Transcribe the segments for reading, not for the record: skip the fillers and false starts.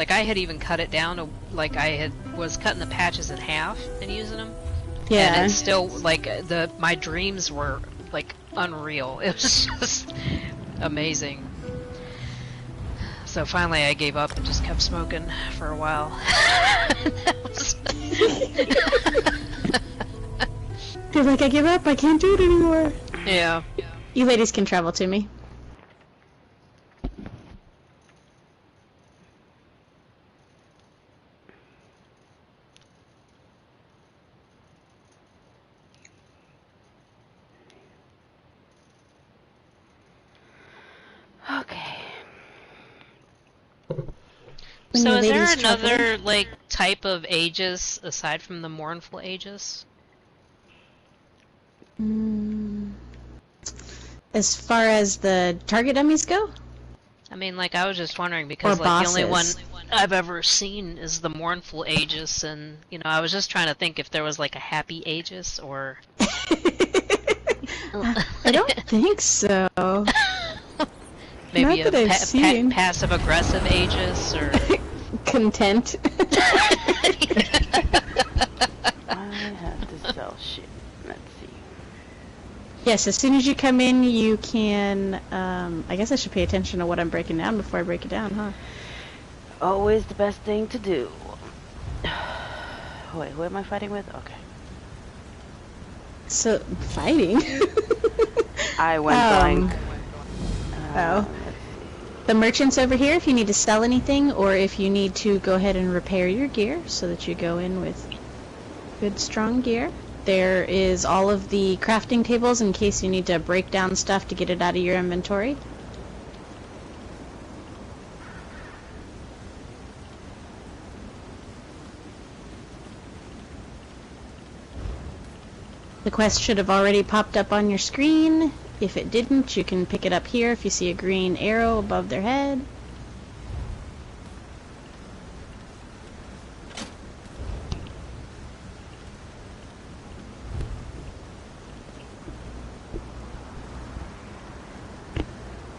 Like, I had even cut it down to, like, was cutting the patches in half and using them. Yeah. And it's still, like, my dreams were, like, unreal. It was just amazing. So finally I gave up and just kept smoking for a while. You're like, I give up, I can't do it anymore. Yeah. You ladies can travel to me. Okay. So is there another, like, type of Aegis aside from the mournful Aegis? As far as the target dummies go? I mean, like, I was just wondering because, like, the only one I've ever seen is the mournful Aegis, and, you know, I was just trying to think if there was, like, a happy Aegis, or... I don't think so. Maybe Not a passive-aggressive Aegis, or... Content. I have to sell shit. Let's see. Yes, as soon as you come in, you can, I guess I should pay attention to what I'm breaking down before I break it down, huh? Always the best thing to do. Wait, who am I fighting with? Okay. So, fighting? I went blank. Oh. The merchant's over here if you need to sell anything, or if you need to go ahead and repair your gear so that you go in with good, strong gear. There is all of the crafting tables in case you need to break down stuff to get it out of your inventory. The quest should have already popped up on your screen. If it didn't, you can pick it up here if you see a green arrow above their head.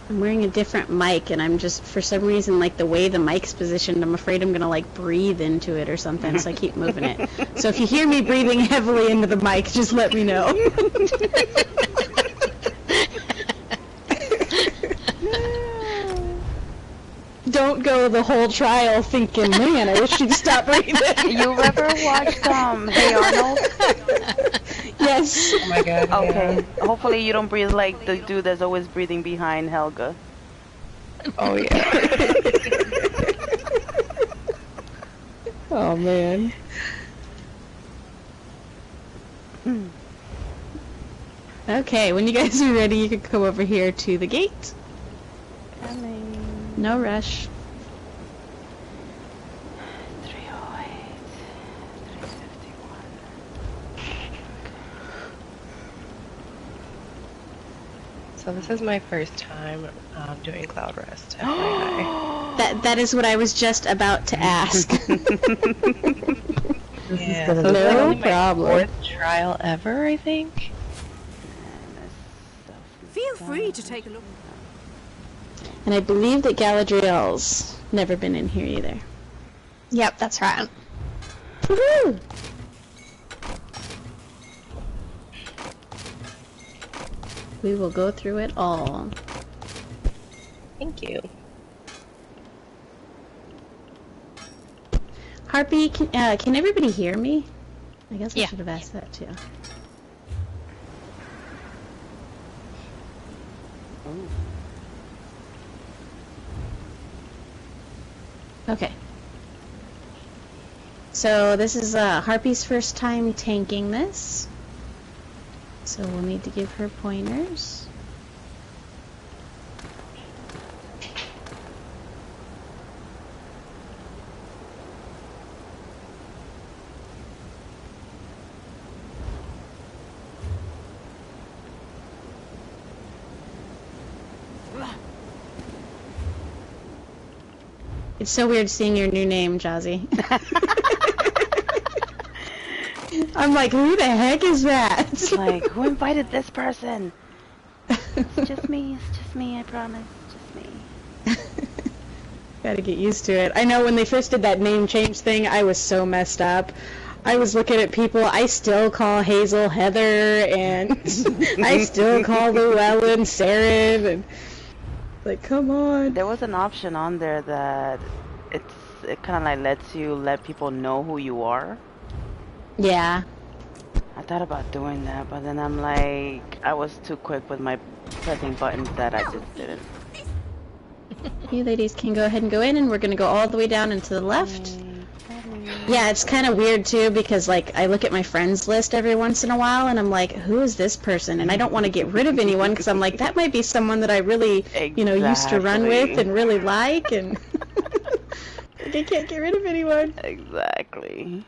I'm wearing a different mic, and I'm just, for some reason, like the way the mic's positioned, I'm afraid I'm gonna like breathe into it or something, so I keep moving it. So if you hear me breathing heavily into the mic, just let me know. Don't go the whole trial thinking, man, I wish you'd stop breathing. You ever watched Hey Arnold? Yes. Oh my god. Okay. Yeah. Hopefully you don't breathe like the dude that's always breathing behind Helga. Oh yeah. Oh man. Okay, when you guys are ready, you can come over here to the gate. Coming. No rush. 308, 351. So this is my first time doing Cloudrest. FYI. That is what I was just about to ask. Yeah, so No this is only my problem. 4th trial ever, I think. Feel free to take a look. And I believe that Galadriel's never been in here either. Yep, that's right. Woohoo! We will go through it all. Thank you. Harpy, can everybody hear me? I guess I Yeah. should have asked that too. Okay. So this is Harpy's first time tanking this. So we'll need to give her pointers. It's so weird seeing your new name, Jazzy. I'm like, who the heck is that? It's like, who invited this person? It's just me, I promise. Just me. Gotta get used to it. I know when they first did that name change thing, I was so messed up. I was looking at people, I still call Hazel Heather, and I still call Llewellyn Saren, and like, come on. There was an option on there that it kind of like lets you let people know who you are. Yeah. I thought about doing that, but then I'm like, I was too quick with my pressing buttons that I just didn't. You ladies can go ahead and go in, and we're gonna go all the way down and to the left. Yeah, it's kind of weird too, because like I look at my friends list every once in a while and I'm like, who is this person? And I don't want to get rid of anyone because I'm like, that might be someone that I really, you know, used to run with and really like, and like, I can't get rid of anyone. Exactly.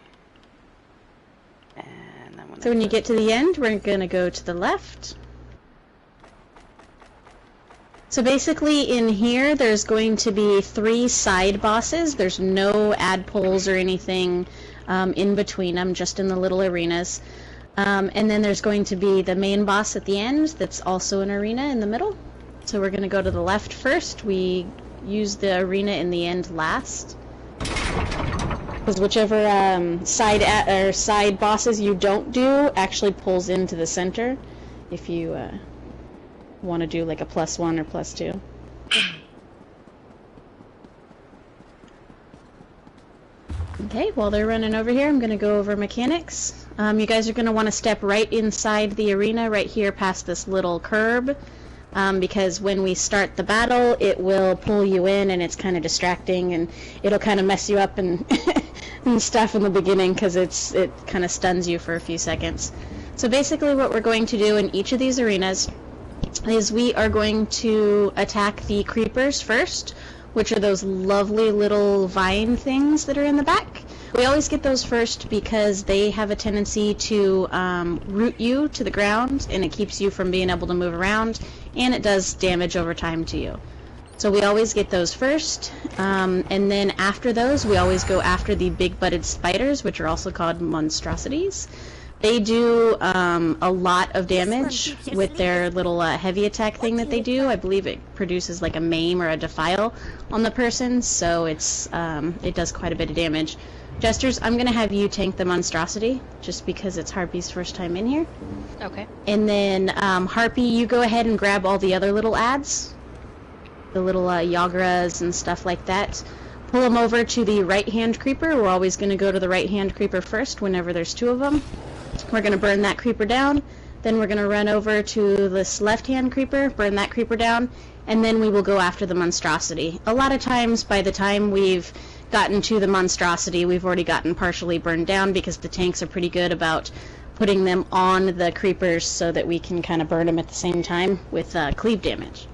And I'm gonna So when you get to the end, we're gonna go to the left. So basically in here, there's going to be 3 side bosses. There's no ad poles or anything in between them, just in the little arenas. And then there's going to be the main boss at the end that's also an arena in the middle. So we're going to go to the left first. We use the arena in the end last. Because whichever side bosses you don't do actually pulls into the center if you want to do like a +1 or +2. Okay, while they're running over here, I'm going to go over mechanics. You guys are going to want to step right inside the arena, right here past this little curb, because when we start the battle, it will pull you in and it's kind of distracting and it'll kind of mess you up and, and stuff in the beginning because it kind of stuns you for a few seconds. So basically what we're going to do in each of these arenas is we are going to attack the creepers first, which are those lovely little vine things that are in the back. We always get those first because they have a tendency to root you to the ground, and it keeps you from being able to move around, and it does damage over time to you. So we always get those first, and then after those we always go after the big-butted spiders, which are also called monstrosities. They do a lot of damage with their little heavy attack thing that they do. I believe it produces like a maim or a defile on the person, so it does quite a bit of damage. Jesters, I'm going to have you tank the monstrosity, just because it's Harpy's first time in here. Okay. And then Harpy, you go ahead and grab all the other little ads, the little Yagras and stuff like that. Pull them over to the right-hand creeper. We're always going to go to the right-hand creeper first whenever there's 2 of them. We're going to burn that creeper down, then we're going to run over to this left-hand creeper, burn that creeper down, and then we will go after the monstrosity. A lot of times, by the time we've gotten to the monstrosity, we've already gotten partially burned down because the tanks are pretty good about putting them on the creepers so that we can kind of burn them at the same time with cleave damage.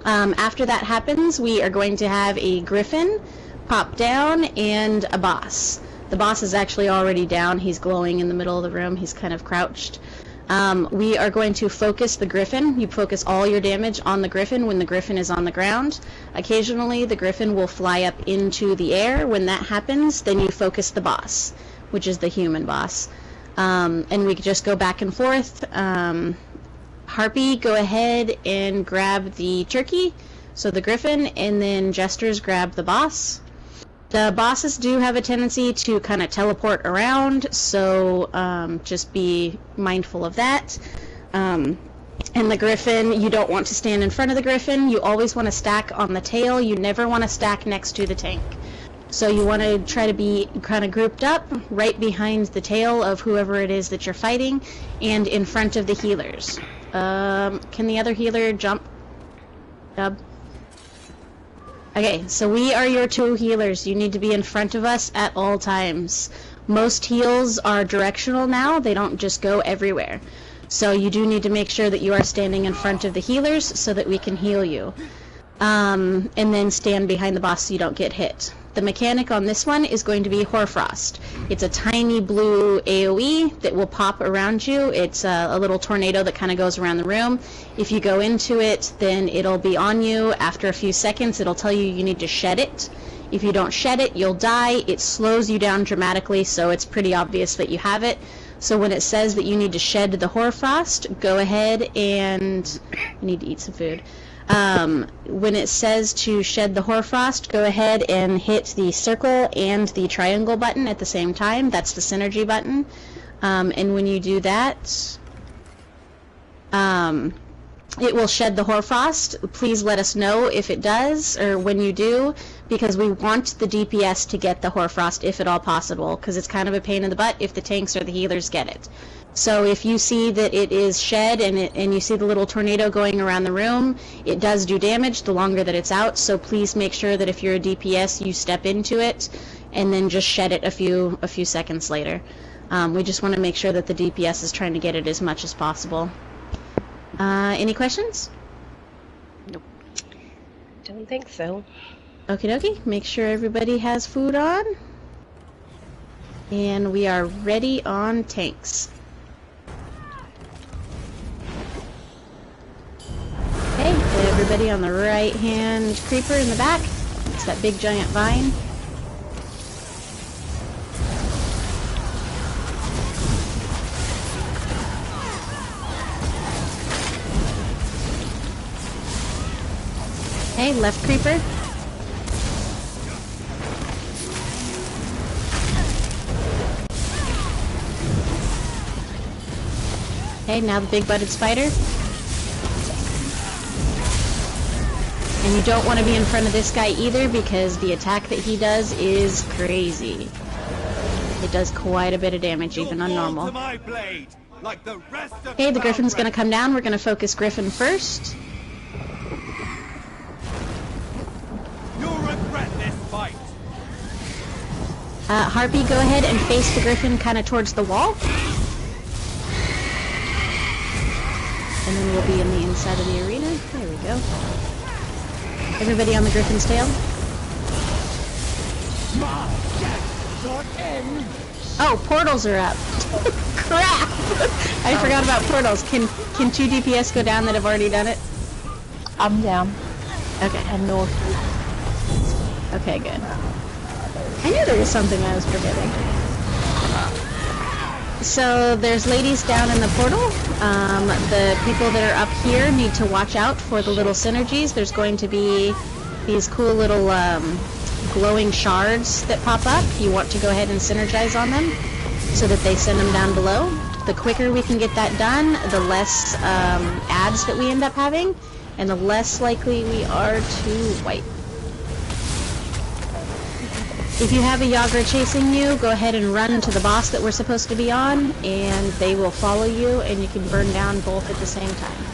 After that happens, we are going to have a griffin pop down and a boss. The boss is actually already down. He's glowing in the middle of the room. He's kind of crouched. We are going to focus the griffin. You focus all your damage on the griffin when the griffin is on the ground. Occasionally, the griffin will fly up into the air. When that happens, then you focus the boss, which is the human boss. And we just go back and forth. Harpy, go ahead and grab the turkey, so the griffin, and then Jesters grab the boss. The bosses do have a tendency to kind of teleport around, so just be mindful of that. And the griffin, you don't want to stand in front of the griffin. You always want to stack on the tail. You never want to stack next to the tank. So you want to try to be kind of grouped up right behind the tail of whoever it is that you're fighting and in front of the healers. Can the other healer jump? Dub? Okay, so we are your 2 healers. You need to be in front of us at all times. Most heals are directional now. They don't just go everywhere. So you do need to make sure that you are standing in front of the healers so that we can heal you. And then stand behind the boss so you don't get hit. The mechanic on this one is going to be Hoarfrost. It's a tiny blue AoE that will pop around you. It's a little tornado that kind of goes around the room. If you go into it, then it'll be on you. After a few seconds, it'll tell you you need to shed it. If you don't shed it, you'll die. It slows you down dramatically, so it's pretty obvious that you have it. So when it says that you need to shed the Hoarfrost, go ahead and... I need to eat some food. When it says to shed the hoarfrost, go ahead and hit the circle and the triangle button at the same time. That's the synergy button. And when you do that, it will shed the hoarfrost. Please let us know if it does, or when you do, because we want the DPS to get the hoarfrost if at all possible, because it's kind of a pain in the butt if the tanks or the healers get it. So if you see that it is shed and you see the little tornado going around the room, it does do damage the longer that it's out, so please make sure that if you're a DPS, you step into it and then just shed it a few seconds later. We just want to make sure that the DPS is trying to get it as much as possible. Any questions? Nope. Don't think so. Okie dokie. Make sure everybody has food on. And we are ready on tanks. Okay, everybody on the right-hand creeper in the back. It's that big giant vine. Okay, left creeper. Okay, now the big-butted spider. And you don't want to be in front of this guy either, because the attack that he does is crazy. It does quite a bit of damage, even on normal. Okay, the Griffin's going to come down. We're going to focus Griffin first. Harpy, go ahead and face the Griffin kind of towards the wall. And then we'll be in the inside of the arena. There we go. Everybody on the Griffin's tail. Oh, portals are up. Crap! I forgot about portals. Can 2 DPS go down that have already done it? I'm down. Okay. And north. Okay, good. I knew there was something I was forgetting. So there's ladies down in the portal. The people that are up here need to watch out for the little synergies. There's going to be these cool little glowing shards that pop up. You want to go ahead and synergize on them so that they send them down below. The quicker we can get that done, the less ads that we end up having, and the less likely we are to wipe. If you have a Yager chasing you, go ahead and run to the boss that we're supposed to be on, and they will follow you, and you can burn down both at the same time.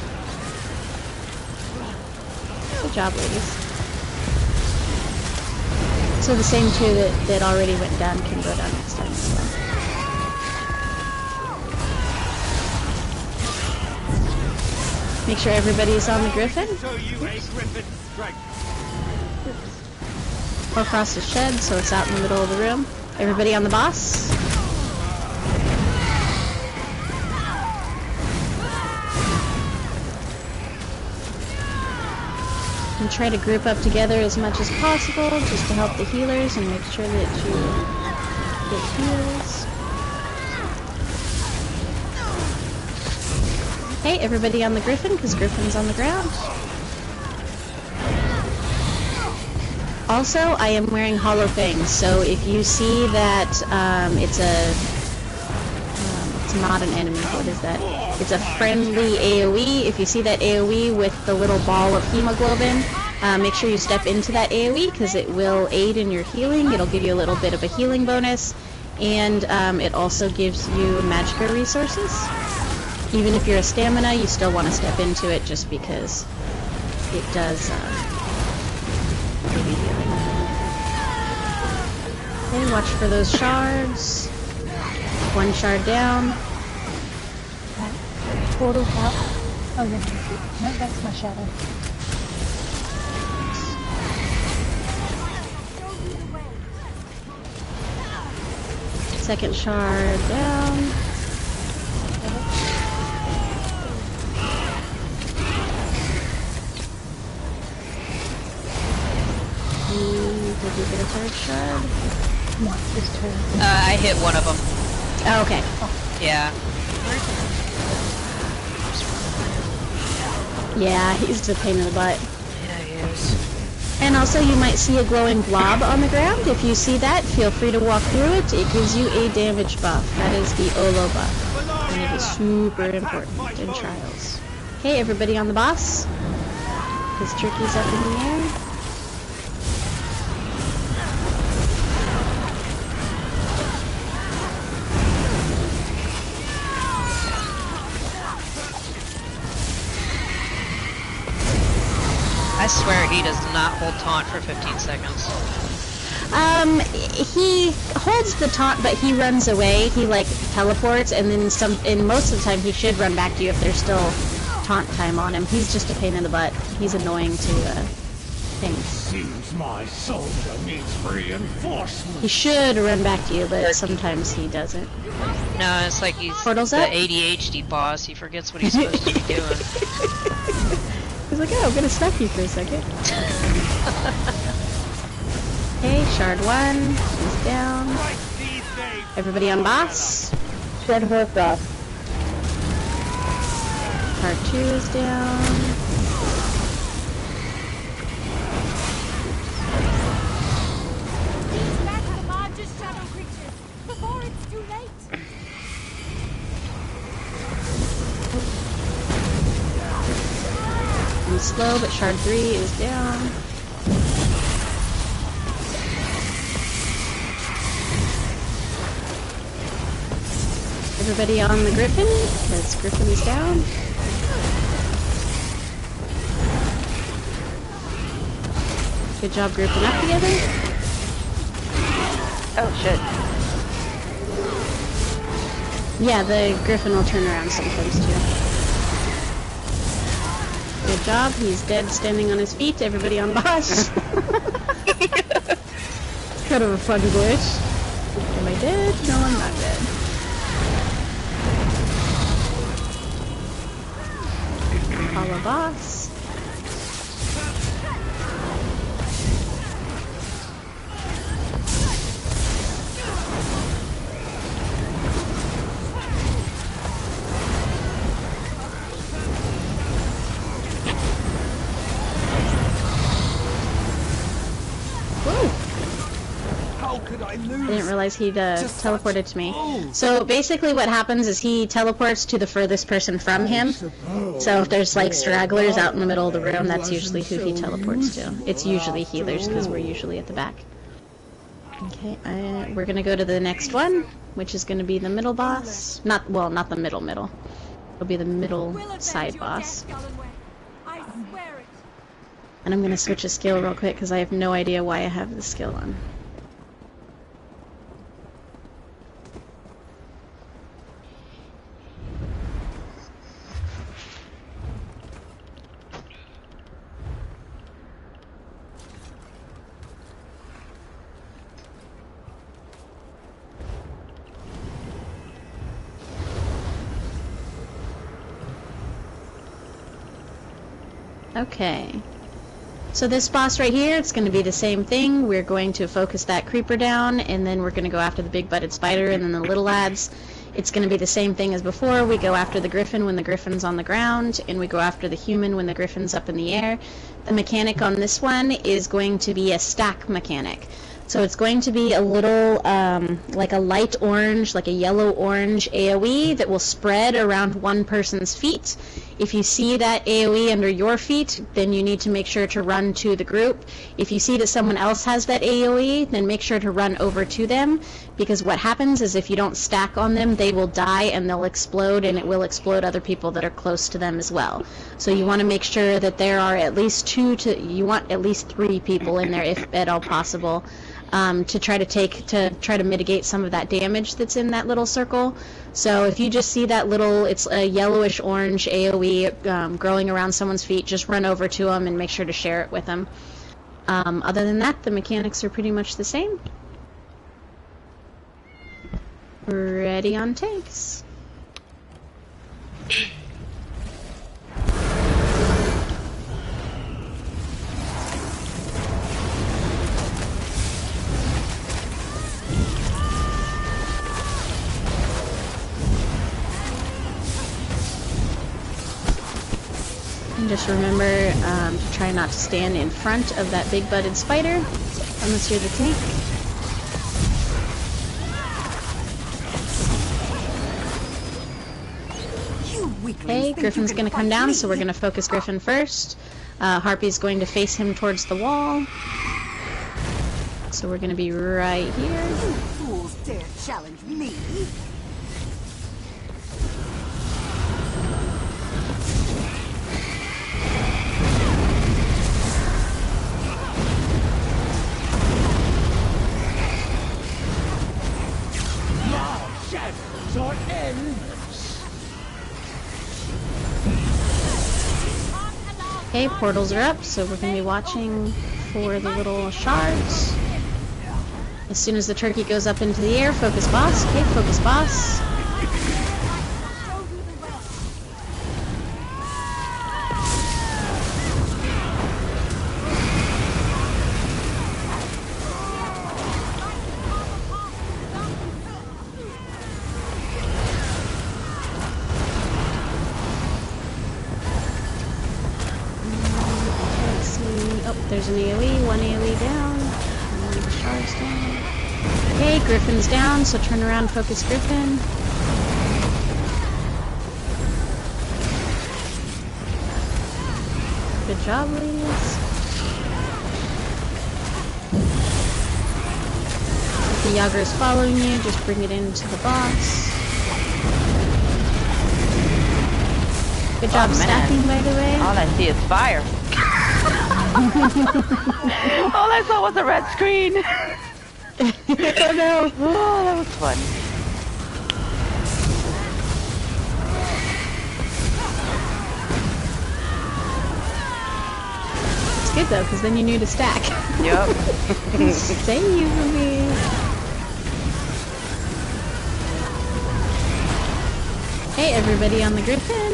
Good job, ladies. So the same 2 that already went down can go down next time as well. Make sure everybody's on the Griffin. Across the shed, so it's out in the middle of the room. Everybody on the boss. And try to group up together as much as possible, just to help the healers and make sure that you get heals. Okay, everybody on the Griffin, because Griffin's on the ground. Also, I am wearing Hollow Fangs, so if you see that it's not an enemy, what is that? It's a friendly AoE. If you see that AoE with the little ball of hemoglobin, make sure you step into that AoE, because it will aid in your healing. It'll give you a little bit of a healing bonus, and it also gives you Magicka resources. Even if you're a stamina, you still want to step into it, just because it does give you healing. Okay, watch for those shards. 1 shard down. Portal out. Oh, yeah. No, that's my shadow. Second shard down. Did you get a 3rd shard? No, just 2. I hit one of them. Oh, okay. Yeah. Yeah, he's a pain in the butt. Yeah, he is. And also you might see a glowing blob on the ground. If you see that, feel free to walk through it. It gives you a damage buff. That is the Olo buff. And it is super important in Trials. Okay, everybody on the boss. His turkey's up in the air. I swear he does not hold taunt for 15 seconds. He holds the taunt, but he runs away. He like teleports, and then and most of the time he should run back to you if there's still taunt time on him. He's just a pain in the butt. He's annoying to things. Seems my soldier needs reinforcement. He should run back to you, but sometimes he doesn't. No, it's like he's Portal's the up? ADHD boss. He forgets what he's supposed to be doing. He's like, oh, I'm gonna stop you for a second. Okay, shard 1 is down. Everybody on boss. Shard hooked off. Shard 2 is down. Back the largest shadow creatures before it's too late. I'm slow, but shard 3 is down. Everybody on the Griffin, because Griffin is down. Good job grouping up together. Oh shit. Yeah, the Griffin will turn around sometimes too. Good job, he's dead standing on his feet. Everybody on boss. Kind of a fun glitch. Am I dead? No, I'm not dead. Follow boss. I didn't realize he'd teleported to me. So basically what happens is he teleports to the furthest person from him. So if there's like stragglers out in the middle of the room, that's usually who he teleports to. It's usually healers because we're usually at the back. Okay, we're gonna go to the next one, which is gonna be the middle boss. Not the middle. It'll be the middle side boss. And I'm gonna switch a skill real quick because I have no idea why I have this skill on. Okay, so this boss right here, it's going to be the same thing. We're going to focus that creeper down, and then we're going to go after the big-butted spider and then the little lads. It's going to be the same thing as before. We go after the griffin when the griffin's on the ground, and we go after the human when the griffin's up in the air. The mechanic on this one is going to be a stack mechanic. So it's going to be a little, like a light orange, like a yellow-orange AoE that will spread around one person's feet. If you see that AoE under your feet, then you need to make sure to run to the group. If you see that someone else has that AoE, then make sure to run over to them, because what happens is if you don't stack on them, they will die and they'll explode, and it will explode other people that are close to them as well. So you want to make sure that there are at least you want at least 3 people in there if at all possible. To try to mitigate some of that damage that's in that little circle. So if you just see that little, it's a yellowish orange AoE growing around someone's feet, just run over to them and make sure to share it with them. Other than that, the mechanics are pretty much the same. Ready on tanks. just remember to try not to stand in front of that big-butted spider, unless you're the tank. Okay, Griffin's gonna come down, so we're gonna focus Griffin first. Harpy's going to face him towards the wall. So we're gonna be right here. Fools dare challenge me. My shadows are endless. Okay, portals are up, so we're gonna be watching for the little shards. As soon as the turkey goes up into the air, focus boss. Okay, focus boss. Let's see. Oh, there's an AoE. One AoE down. One of the shards down. Okay, Griffin's down, so turn around, focus Griffin. Good job, ladies. If the Yager is following you, just bring it into the boss. Good job stacking, by the way. All I see is fire. All I saw was a red screen. Oh no! Oh, that was fun. It's good though, because then you knew to stack. Yep. Save me. Hey, everybody on the Griffin.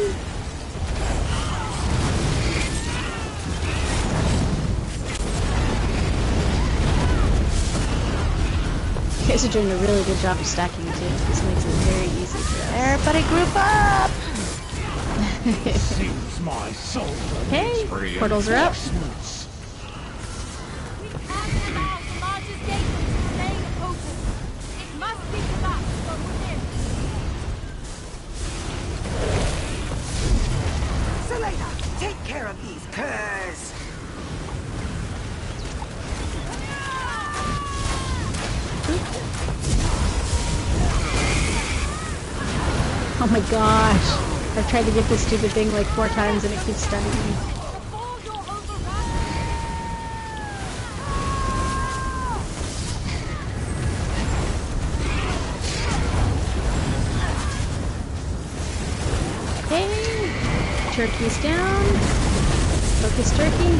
You guys are doing a really good job of stacking too. This makes it very easy for us. Everybody group up! Seems my soul Hey, needs portals are up. reinforcements. Selena, take care of these curs. Oh my gosh. I've tried to get this stupid thing like 4 times and it keeps stunning me. Okay. Turkey's down. Focus turkey.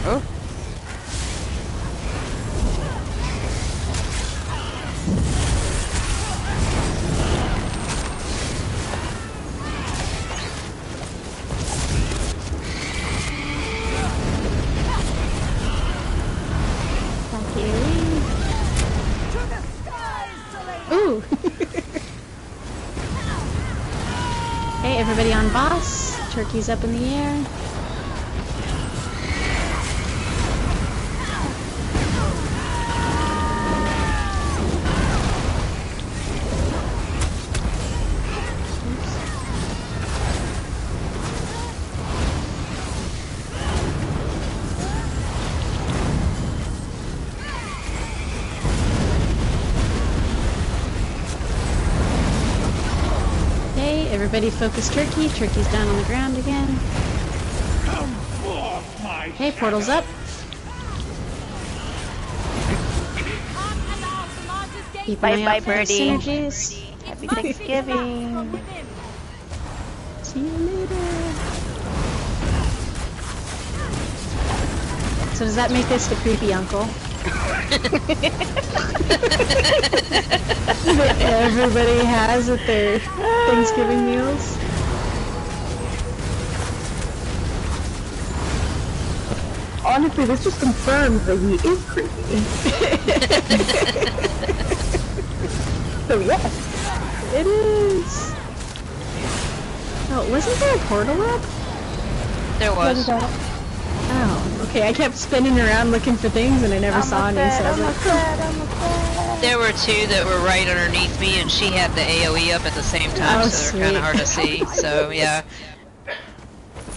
Oh. Ooh! Hey, everybody on boss. Turkey's up in the air. Everybody focus turkey. Turkey's down on the ground again. Come forth, my Hey, portal's up. Keep an eye Bye, out for those birdie. synergies. Happy Thanksgiving. See you later. So does that make this the creepy uncle? That everybody has at their Thanksgiving meals? Honestly, this just confirms that he is creepy. So yes, It is! Oh, wasn't there a portal up? There was. Oh, okay. I kept spinning around looking for things and I never saw any, so I was like, huh. There were two that were right underneath me, and she had the AoE up at the same time, Oh, so they're kind of hard to see. So yeah.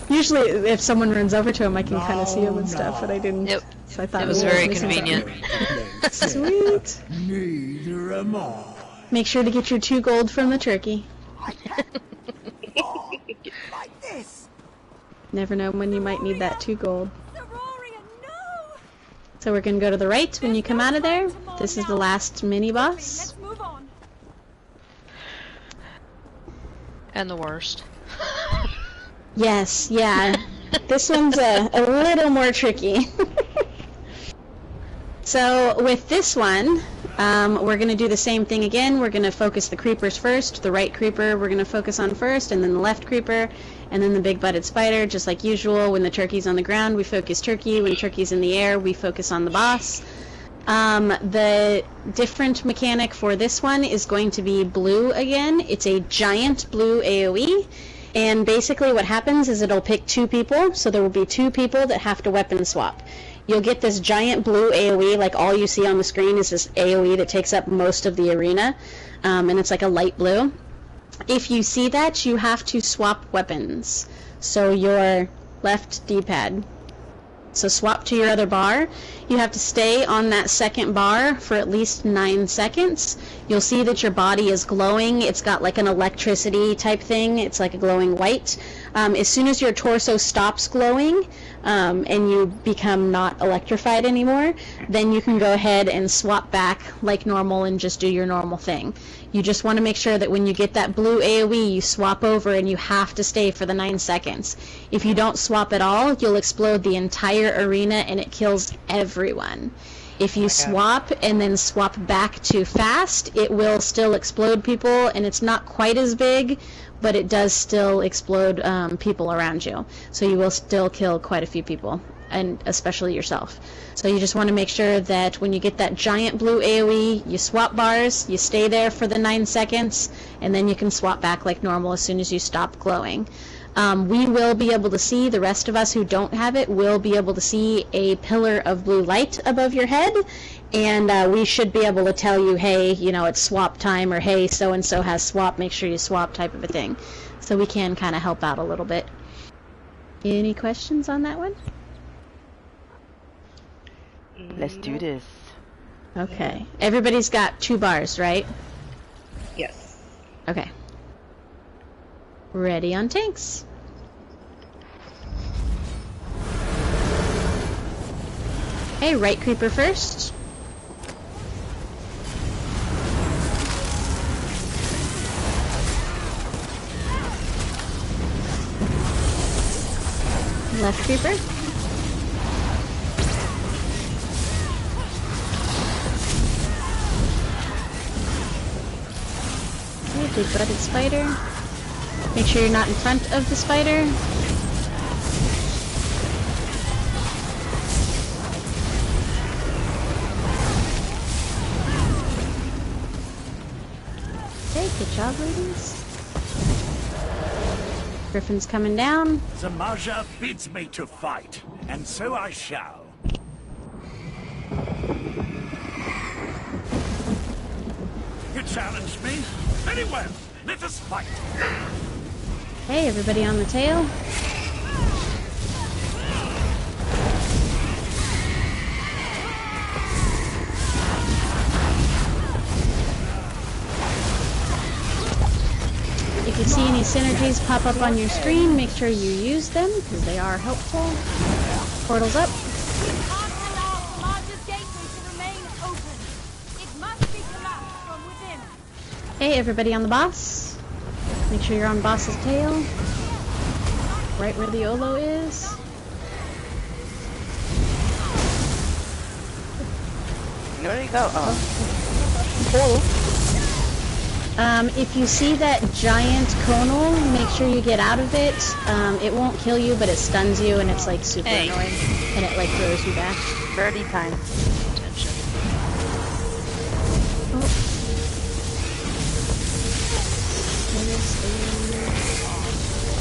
Usually, if someone runs over to him, I can kind of see him and stuff, but I didn't. Yep. So I thought It was very convenient. Sweet. Neither am I. Make sure to get your 2 gold from the turkey. Like this. Never know when you might need that 2 gold. The Roaria, no. So we're gonna go to the right when you come out of there. This is the last mini boss. Let's move on. And the worst. Yes, yeah. This one's a little more tricky. So with this one, we're going to do the same thing again. We're going to focus the creepers first. The right creeper we're going to focus on first, and then the left creeper, and then the big-butted spider, just like usual. When the turkey's on the ground, we focus turkey. When turkey's in the air, we focus on the boss. The different mechanic for this one is going to be blue again. It's a giant blue AoE. And basically what happens is it'll pick 2 people, so there will be 2 people that have to weapon swap. You'll get this giant blue AoE, like all you see on the screen is this AoE that takes up most of the arena, and it's like a light blue. If you see that, you have to swap weapons. So your left D-pad. So swap to your other bar. You have to stay on that second bar for at least 9 seconds. You'll see that your body is glowing. It's got like an electricity type thing. It's like a glowing white. As soon as your torso stops glowing and you become not electrified anymore, then you can go ahead and swap back like normal and just do your normal thing. You just want to make sure that when you get that blue AoE, you swap over and you have to stay for the 9 seconds. If you don't swap at all, you'll explode the entire arena and it kills everyone. If you swap and then swap back to fast, it will still explode people, and it's not quite as big, but it does still explode people around you. So you will still kill quite a few people, and especially yourself. So you just want to make sure that when you get that giant blue AoE, you swap bars, you stay there for the 9 seconds, and then you can swap back like normal as soon as you stop glowing. We will be able to see, the rest of us who don't have it will be able to see a pillar of blue light above your head, and we should be able to tell you, hey, you know, it's swap time, or hey, so-and-so has swap, make sure you swap, type of a thing. So we can kind of help out a little bit. Any questions on that one? Let's do this. Okay. Everybody's got 2 bars, right? Yes. Okay. Ready on tanks. Okay, right creeper first. Left creeper. Okay, big-butted spider. Make sure you're not in front of the spider. Okay, good job, ladies. Griffin's coming down. Zamaja bids me to fight, and so I shall. You challenged me? Very well, let us fight. Hey, everybody on the tail. If you see any synergies pop up on your screen, make sure you use them, because they are helpful. Portal's up. We can't allow Samadha's gateway to remain open. It must be collapsed from within. Hey, everybody on the boss. Make sure you're on boss's tail. Right where the Olo is. Where do you go? If you see that giant conal, make sure you get out of it. It won't kill you, but it stuns you, and it's like super annoying, and it like throws you back. Birdie time. Attention.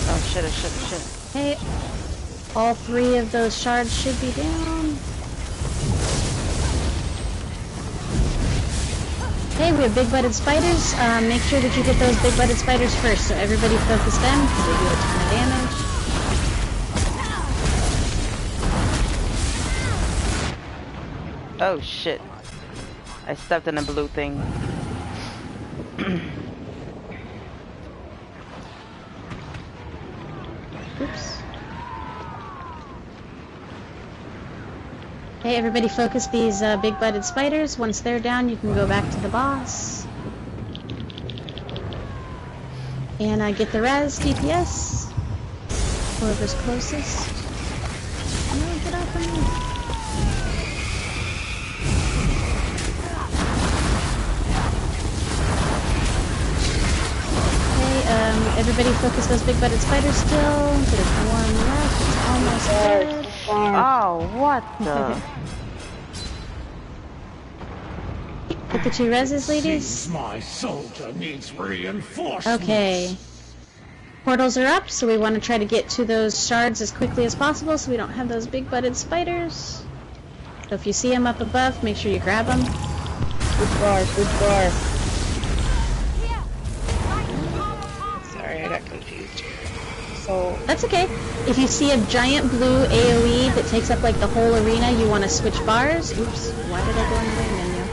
Oh shit, oh shit, oh shit. Okay. All 3 of those shards should be down. Okay, we have big-butted spiders. Make sure that you get those big-butted spiders first, so everybody focus them, because they do a ton of damage. Oh shit. I stepped in a blue thing. Oops. Okay, everybody focus these big-butted spiders. Once they're down, you can go back to the boss. And get the res, DPS. Whoever's closest. No, get off of me. Everybody focus those big-butted spiders still. There's 1 left. Almost dead. Oh, what the? Get the 2 reses, ladies. Seems my soldier needs reinforcements. Okay. Portals are up, so we want to try to get to those shards as quickly as possible so we don't have those big-butted spiders. So if you see them up above, make sure you grab them. Which bar? Which bar? Sorry, I got confused here. So, That's okay. If you see a giant blue AoE that takes up like the whole arena, you want to switch bars. Oops, why did I go in the main menu?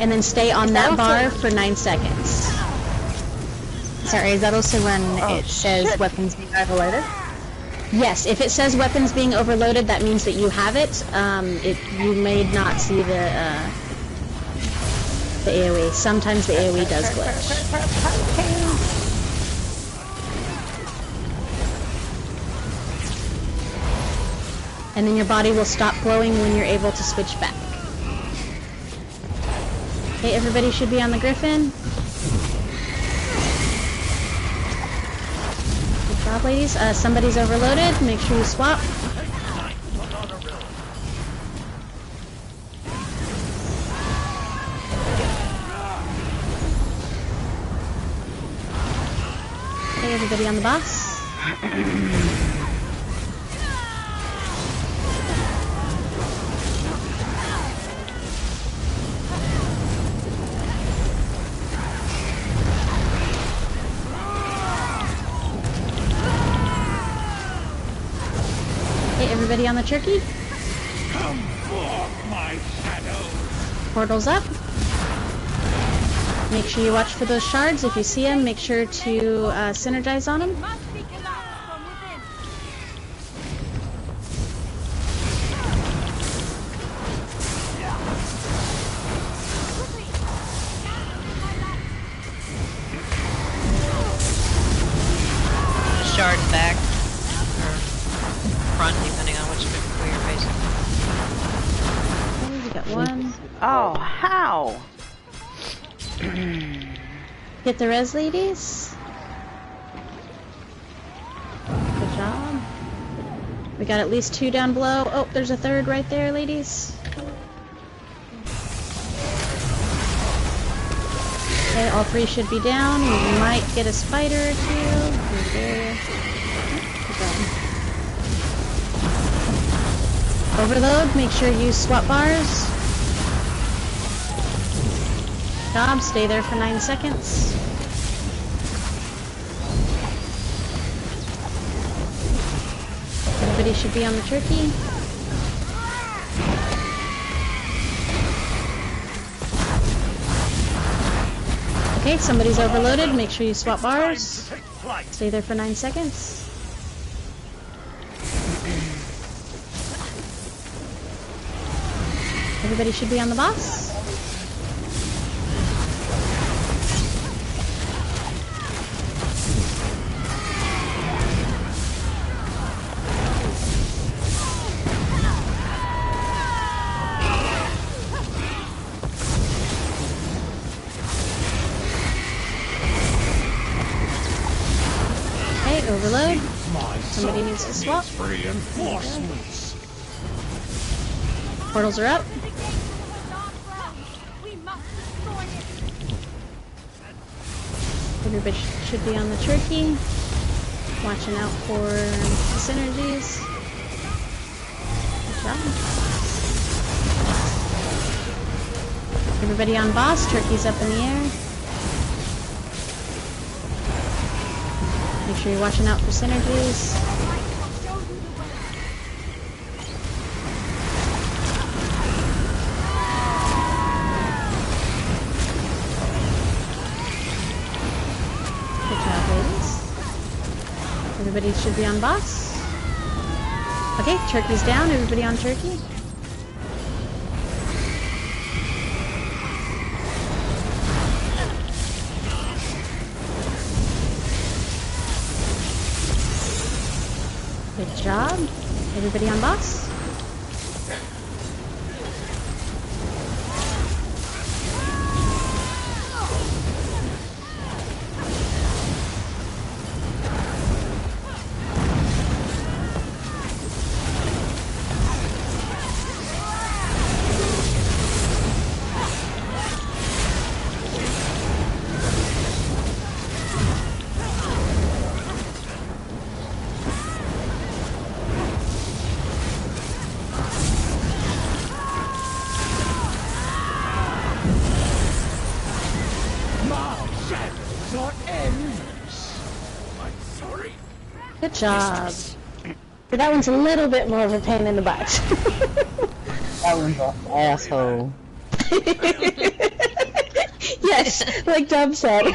And then stay on that bar for 9 seconds. Sorry, is that also when it says weapons being overloaded? Yes, if it says weapons being overloaded, that means that you have it. You may not see the AoE. Sometimes the AoE does glitch. And then your body will stop glowing when you're able to switch back. Okay, everybody should be on the Griffin. Good job, ladies. Somebody's overloaded. Make sure you swap. Okay, everybody on the boss. Everybody on the turkey? Come forth, my shadow. Portals up. Make sure you watch for those shards. If you see them, make sure to synergize on them. Must be collapsed from within. Shard back. Or front, depending on which way you're facing. Okay, we got 1. Oh, how? Get the res, ladies. Good job. We got at least 2 down below. Oh, there's a 3rd right there, ladies. Okay, all 3 should be down. We might get a spider or 2. There. Good job. Overload, make sure you swap bars. Job, stay there for 9 seconds. Everybody should be on the turkey. Okay, somebody's overloaded. Make sure you swap bars. Stay there for 9 seconds. Everybody should be on the boss. Okay, overload. Somebody needs to swap. Reinforcements. Portals are up. We must destroy it. Everybody should be on the turkey. Watching out for synergies. Good job. Everybody on boss, turkey's up in the air. Make sure you're watching out for synergies. Good job, ladies. Everybody should be on boss. Okay, turkey's down. Everybody on turkey. Good job. Everybody on boss? Good job. But that one's a little bit more of a pain in the butt. That one's an asshole. Yes, like Dub said.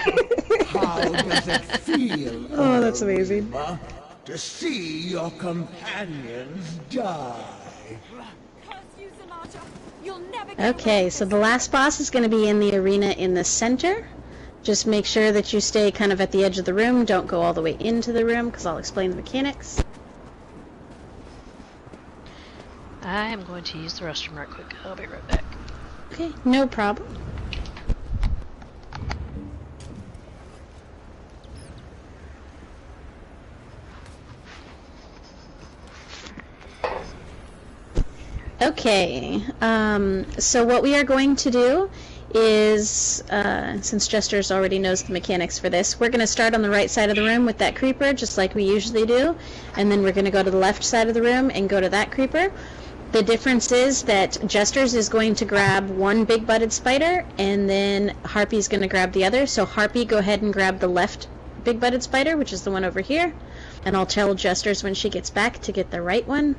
How does it feel? Oh, that's amazing. To see your companions die. Okay, so the last boss is going to be in the arena in the center. Just make sure that you stay kind of at the edge of the room. Don't go all the way into the room, because I'll explain the mechanics. I am going to use the restroom right quick. I'll be right back. Okay, no problem. Okay, so what we are going to do is, since Jester's already knows the mechanics for this, we're going to start on the right side of the room with that creeper, just like we usually do, and then we're going to go to the left side of the room and go to that creeper. The difference is that Jester's is going to grab one big-butted spider, and then Harpy's going to grab the other. So Harpy, go ahead and grab the left big-butted spider, which is the one over here, and I'll tell Jester's when she gets back to get the right one.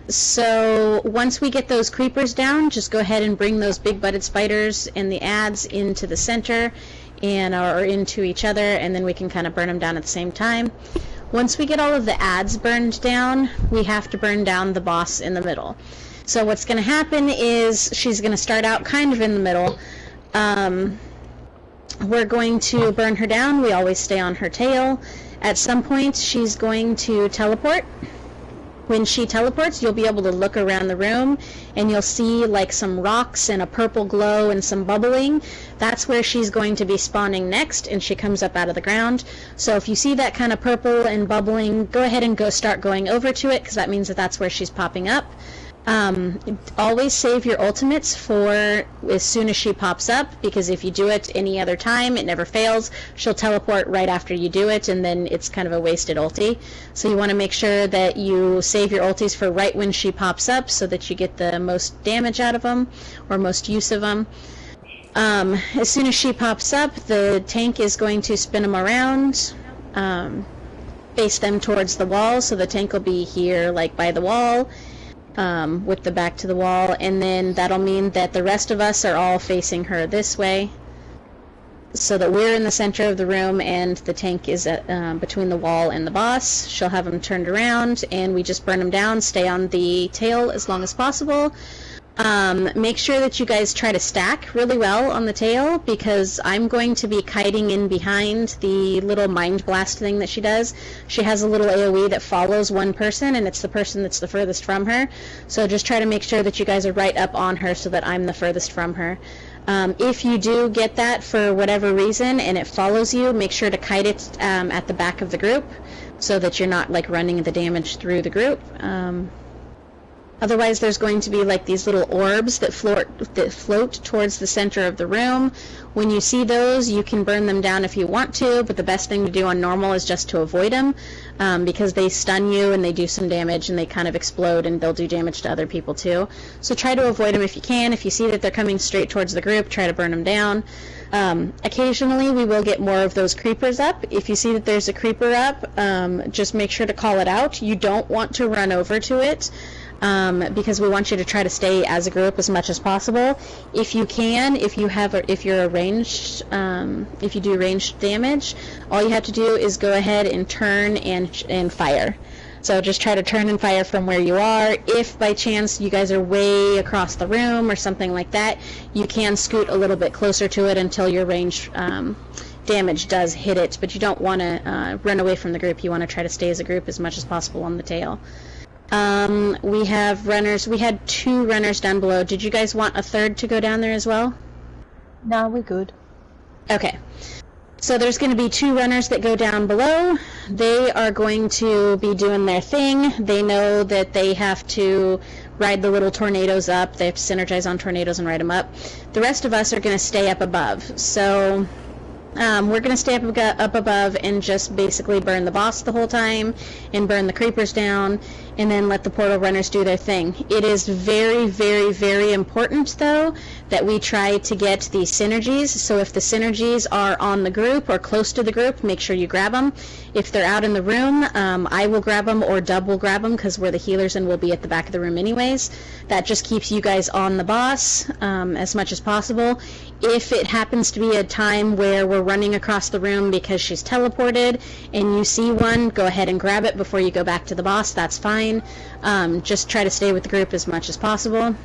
So once we get those creepers down, just go ahead and bring those big-butted spiders and the adds into the center and or into each other, and then we can kind of burn them down at the same time. Once we get all of the adds burned down, we have to burn down the boss in the middle. So what's going to happen is she's going to start out kind of in the middle. We're going to burn her down. We always stay on her tail. At some point, she's going to teleport. When she teleports, you'll be able to look around the room and you'll see like some rocks and a purple glow and some bubbling. That's where she's going to be spawning next, and she comes up out of the ground. So if you see that kind of purple and bubbling, go ahead and start going over to it, because that means that that's where she's popping up. Always save your ultimates for as soon as she pops up, because if you do it any other time, it never fails. She'll teleport right after you do it, and then it's kind of a wasted ulti. So you want to make sure that you save your ultis for right when she pops up, so that you get the most damage out of them, or most use of them. As soon as she pops up, the tank is going to spin them around, face them towards the wall, so the tank will be here, like by the wall, with the back to the wall, and then that'll mean that the rest of us are all facing her this way, so that we're in the center of the room and the tank is between the wall and the boss. She'll have them turned around, and we just burn them down, stay on the tail as long as possible. Make sure that you guys try to stack really well on the tail, because I'm going to be kiting in behind the little mind blast thing that she does. She has a little AoE that follows one person, and it's the person that's the furthest from her. So just try to make sure that you guys are right up on her so that I'm the furthest from her. If you do get that for whatever reason and it follows you, make sure to kite it at the back of the group so that you're not like running the damage through the group. Otherwise, there's going to be like these little orbs that float towards the center of the room. When you see those, you can burn them down if you want to, but the best thing to do on normal is just to avoid them, because they stun you and they do some damage and they kind of explode and they'll do damage to other people too. So try to avoid them if you can. If you see that they're coming straight towards the group, try to burn them down. Occasionally, we will get more of those creepers up. If you see that there's a creeper up, just make sure to call it out. You don't want to run over to it. Because we want you to try to stay as a group as much as possible. If you can, if you're ranged, if you do ranged damage, all you have to do is go ahead and turn and fire. So just try to turn and fire from where you are. If by chance you guys are way across the room or something like that, you can scoot a little bit closer to it until your range damage does hit it, but you don't want to run away from the group. You want to try to stay as a group as much as possible on the tail. We have runners. We had 2 runners down below. Did you guys want a third to go down there as well? No, we're good. Okay. So there's going to be 2 runners that go down below. They are going to be doing their thing. They know that they have to ride the little tornadoes up. They have to synergize on tornadoes and ride them up. The rest of us are going to stay up above. So we're going to stay up above and just basically burn the boss the whole time and burn the creepers down and then let the portal runners do their thing. It is very, very, very important, though, that we try to get these synergies. So if the synergies are on the group or close to the group, make sure you grab them. If they're out in the room, I will grab them or Dub will grab them because we're the healers and we'll be at the back of the room anyways. That just keeps you guys on the boss as much as possible. If it happens to be a time where we're running across the room because she's teleported and you see one, go ahead and grab it before you go back to the boss. That's fine. Just try to stay with the group as much as possible.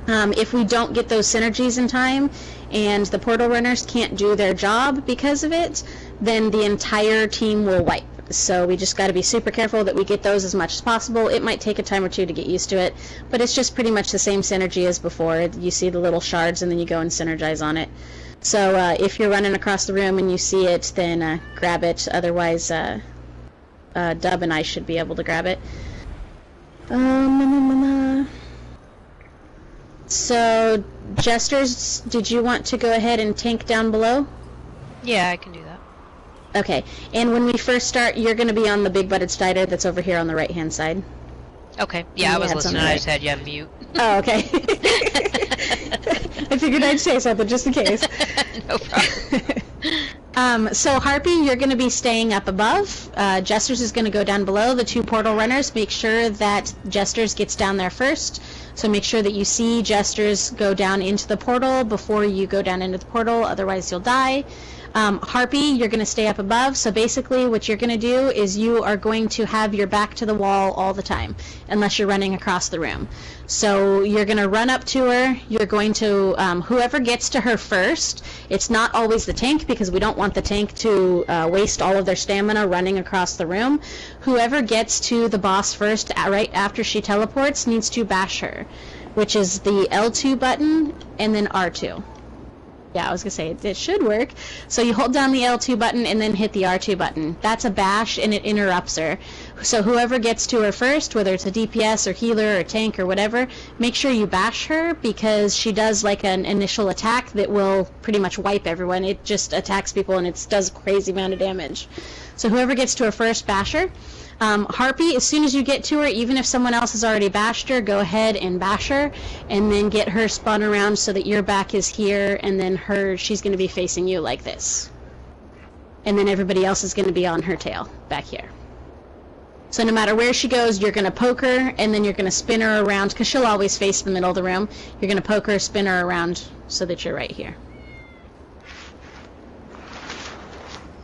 If we don't get those synergies in time and the portal runners can't do their job because of it, then the entire team will wipe. So we just got to be super careful that we get those as much as possible. It might take a time or 2 to get used to it, but it's just pretty much the same synergy as before. You see the little shards and then you go and synergize on it. So if you're running across the room and you see it, then grab it. Otherwise, Dub and I should be able to grab it. So, Jesters, did you want to go ahead and tank down below? Yeah, I can do that. Okay, and when we first start, you're going to be on the big-butted spider that's over here on the right-hand side. Okay, yeah, I was listening. I just had you on mute. Oh, okay. I figured I'd say something just in case. No problem. So Harpy, you're going to be staying up above. Jesters is going to go down below. The 2 portal runners, make sure that Jesters gets down there first. So make sure that you see Jesters go down into the portal before you go down into the portal, otherwise you'll die. Harpy, you're going to stay up above, so basically what you're going to do is you are going to have your back to the wall all the time, unless you're running across the room. So you're going to run up to her, you're going to, whoever gets to her first, it's not always the tank because we don't want the tank to waste all of their stamina running across the room. Whoever gets to the boss first, right after she teleports, needs to bash her, which is the L2 button and then R2. Yeah, I was going to say, it should work. So you hold down the L2 button and then hit the R2 button. That's a bash and it interrupts her. So whoever gets to her first, whether it's a DPS or healer or tank or whatever, make sure you bash her because she does like an initial attack that will pretty much wipe everyone. It just attacks people and it does a crazy amount of damage. So whoever gets to her first, bash her. Harpy, as soon as you get to her, even if someone else has already bashed her, go ahead and bash her, and then get her spun around so that your back is here, and then she's going to be facing you like this. And then everybody else is going to be on her tail, back here. So no matter where she goes, you're going to poke her, and then you're going to spin her around, because she'll always face the middle of the room. You're going to poke her, spin her around, so that you're right here.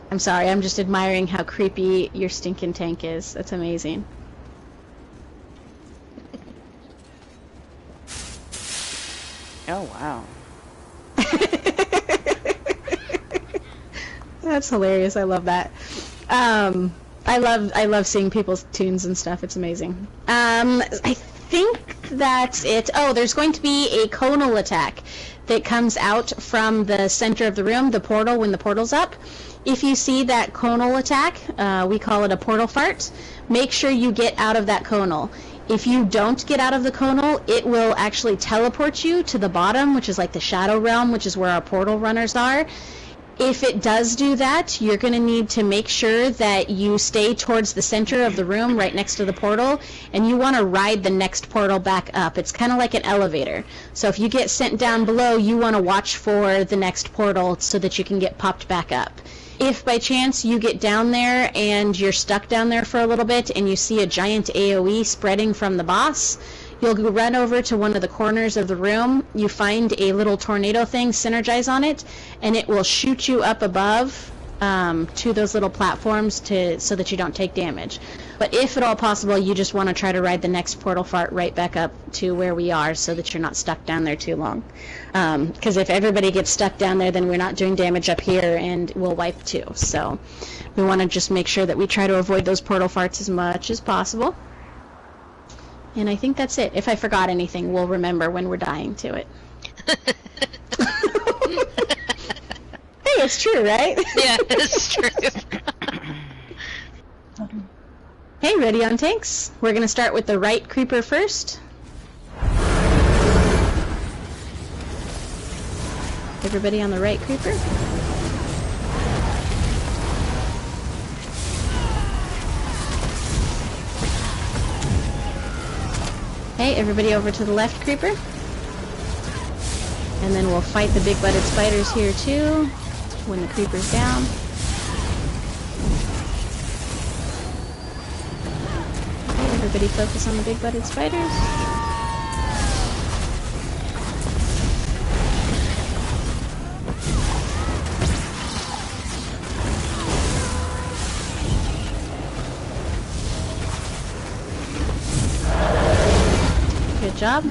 I'm sorry, I'm just admiring how creepy your stinking tank is. That's amazing. Oh, wow. That's hilarious. I love that. I love seeing people's tunes and stuff. It's amazing. I think that's it. Oh, there's going to be a conal attack that comes out from the center of the room, the portal, when the portal's up. If you see that conal attack, we call it a portal fart, make sure you get out of that conal. If you don't get out of the conal, it will actually teleport you to the bottom, which is like the Shadow Realm, which is where our portal runners are. If it does do that, you're going to need to make sure that you stay towards the center of the room right next to the portal, and you want to ride the next portal back up. It's kind of like an elevator. So if you get sent down below, you want to watch for the next portal so that you can get popped back up. If by chance you get down there and you're stuck down there for a little bit and you see a giant AoE spreading from the boss, you'll run over to one of the corners of the room, you find a little tornado thing, synergize on it, and it will shoot you up above to those little platforms so that you don't take damage. But if at all possible, you just want to try to ride the next portal fart right back up to where we are so that you're not stuck down there too long. Because if everybody gets stuck down there, then we're not doing damage up here and we'll wipe too. So we want to just make sure that we try to avoid those portal farts as much as possible. And I think that's it. If I forgot anything, we'll remember when we're dying to it. Hey, it's true, right? Yeah, it's true. Hey, ready on tanks? We're going to start with the right creeper first. Everybody on the right creeper. Okay, everybody over to the left creeper. And then we'll fight the big-butted spiders here too, when the creeper's down. Okay, everybody focus on the big-butted spiders. Good job.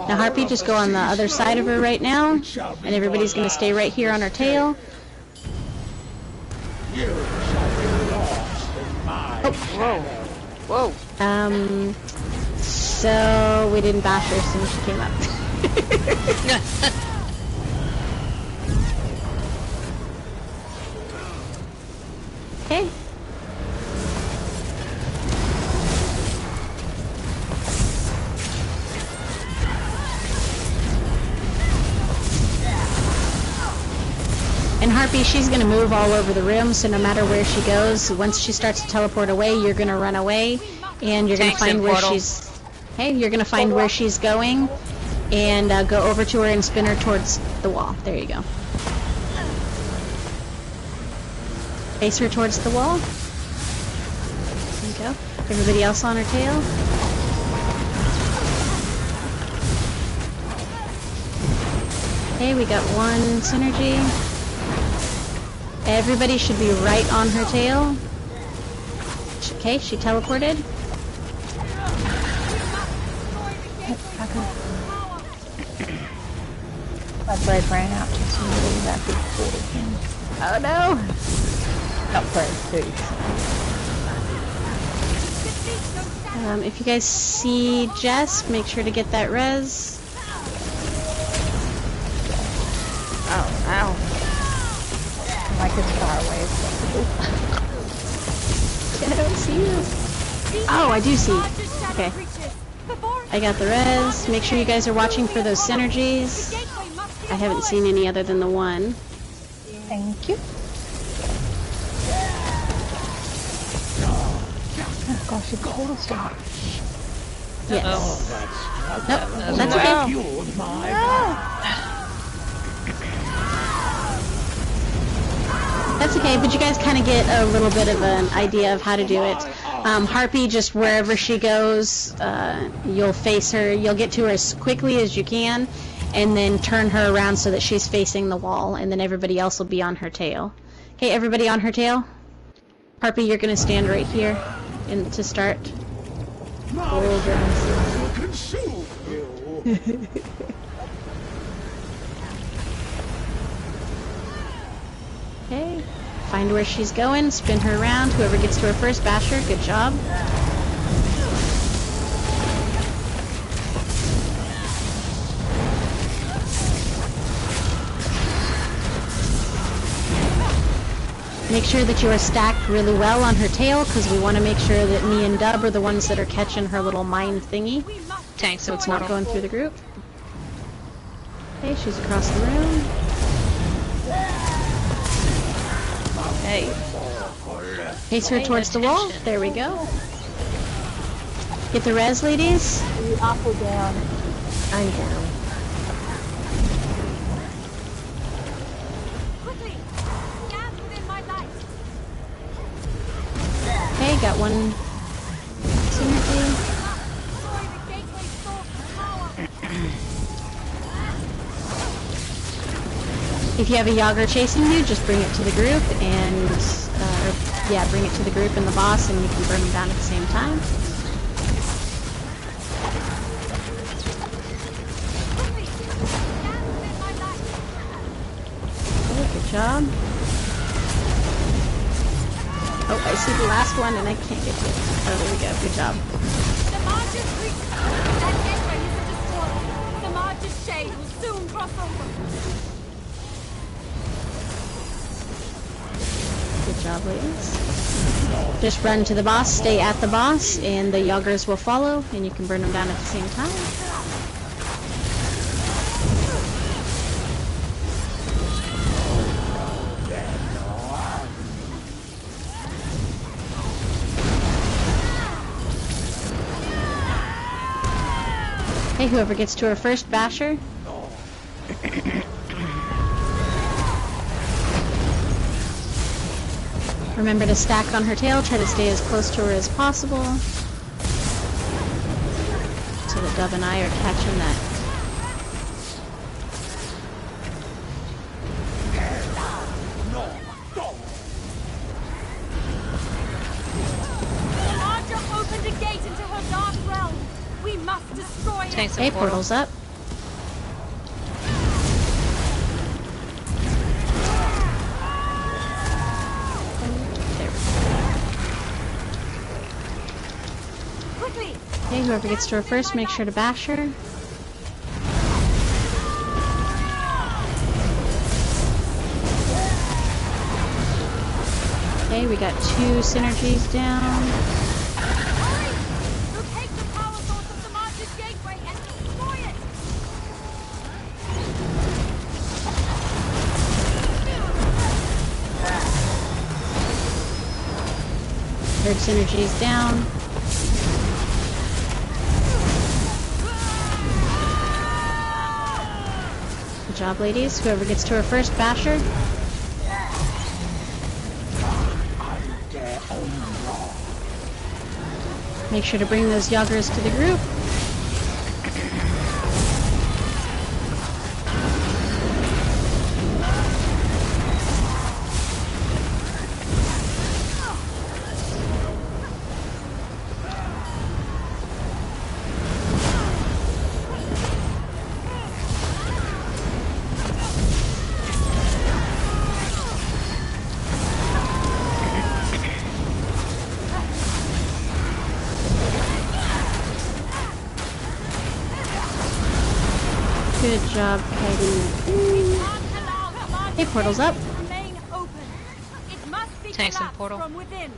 Now Harpy, just go on the other side of her right now, and everybody's going to stay right here on her tail. Oh, whoa. So we didn't bash her as soon as she came up. Okay. And Harpy, she's going to move all over the room, so no matter where she goes, once she starts to teleport away, you're going to run away, and you're going to find where she's... Hey, you're going to find where she's going, and go over to her and spin her towards the wall. There you go. Face her towards the wall. There you go. Everybody else on her tail. Okay, we got one synergy. Everybody should be right on her tail. Okay, she teleported. My bread ran out to somebody that big portal thing. Oh no! Not bread, food. If you guys see Jess, make sure to get that res. Ow. Like as far away as possible. I don't see you. Oh, I do see. Okay. I got the res. Make sure you guys are watching for those synergies. I haven't seen any other than the one. Thank you. Oh gosh, you got to stop. Yes. Nope, that's okay. That's okay, but you guys kind of get a little bit of an idea of how to do it. Harpy, just wherever she goes, you'll face her, you'll get to her as quickly as you can, and then turn her around so that she's facing the wall, and then everybody else will be on her tail. Okay, everybody on her tail? Harpy, you're going to stand right here to start. Okay, find where she's going, spin her around, whoever gets to her first, bash her, good job. Make sure that you are stacked really well on her tail, because we want to make sure that me and Dub are the ones that are catching her little mine thingy, Tanks so and it's not portal. going through the group. Okay, she's across the room. Hey. Pace her towards the wall. There we go. Get the res, ladies. You awful down. I'm down. Quickly! Gas within my light! Okay, got one synergy. Destroy the gateway source of power! If you have a Yager chasing you, just bring it to the group and, bring it to the group and the boss, and you can burn them down at the same time. Quickly! Gas within my light! Okay, good job. Oh, I see the last one and I can't get to it. Oh, there we go. Good job. The March's reached! That gateway isn't destroyed! The March's shade will soon cross over! Good job, ladies. Just run to the boss, stay at the boss, and the Yagers will follow, and you can burn them down at the same time. Hey, whoever gets to her first, bash her. Remember to stack on her tail, try to stay as close to her as possible. So that Dove and I are catching that. The Marcher opened a gate into her dark realm! We must destroy it! Tanks Okay, and portal. portal's up. Quickly! Okay, whoever gets to her first, make sure to bash her. Okay, we got 2 synergies down. Hurry! Locate the power source of the March's gateway and destroy it! Third synergy's down. Good job, ladies. Whoever gets to her first, bash her. Make sure to bring those Yagers to the group. Good job, Peggy. Hey, portal's up. Remain open. It must be Tanks and collapsed portal. from within.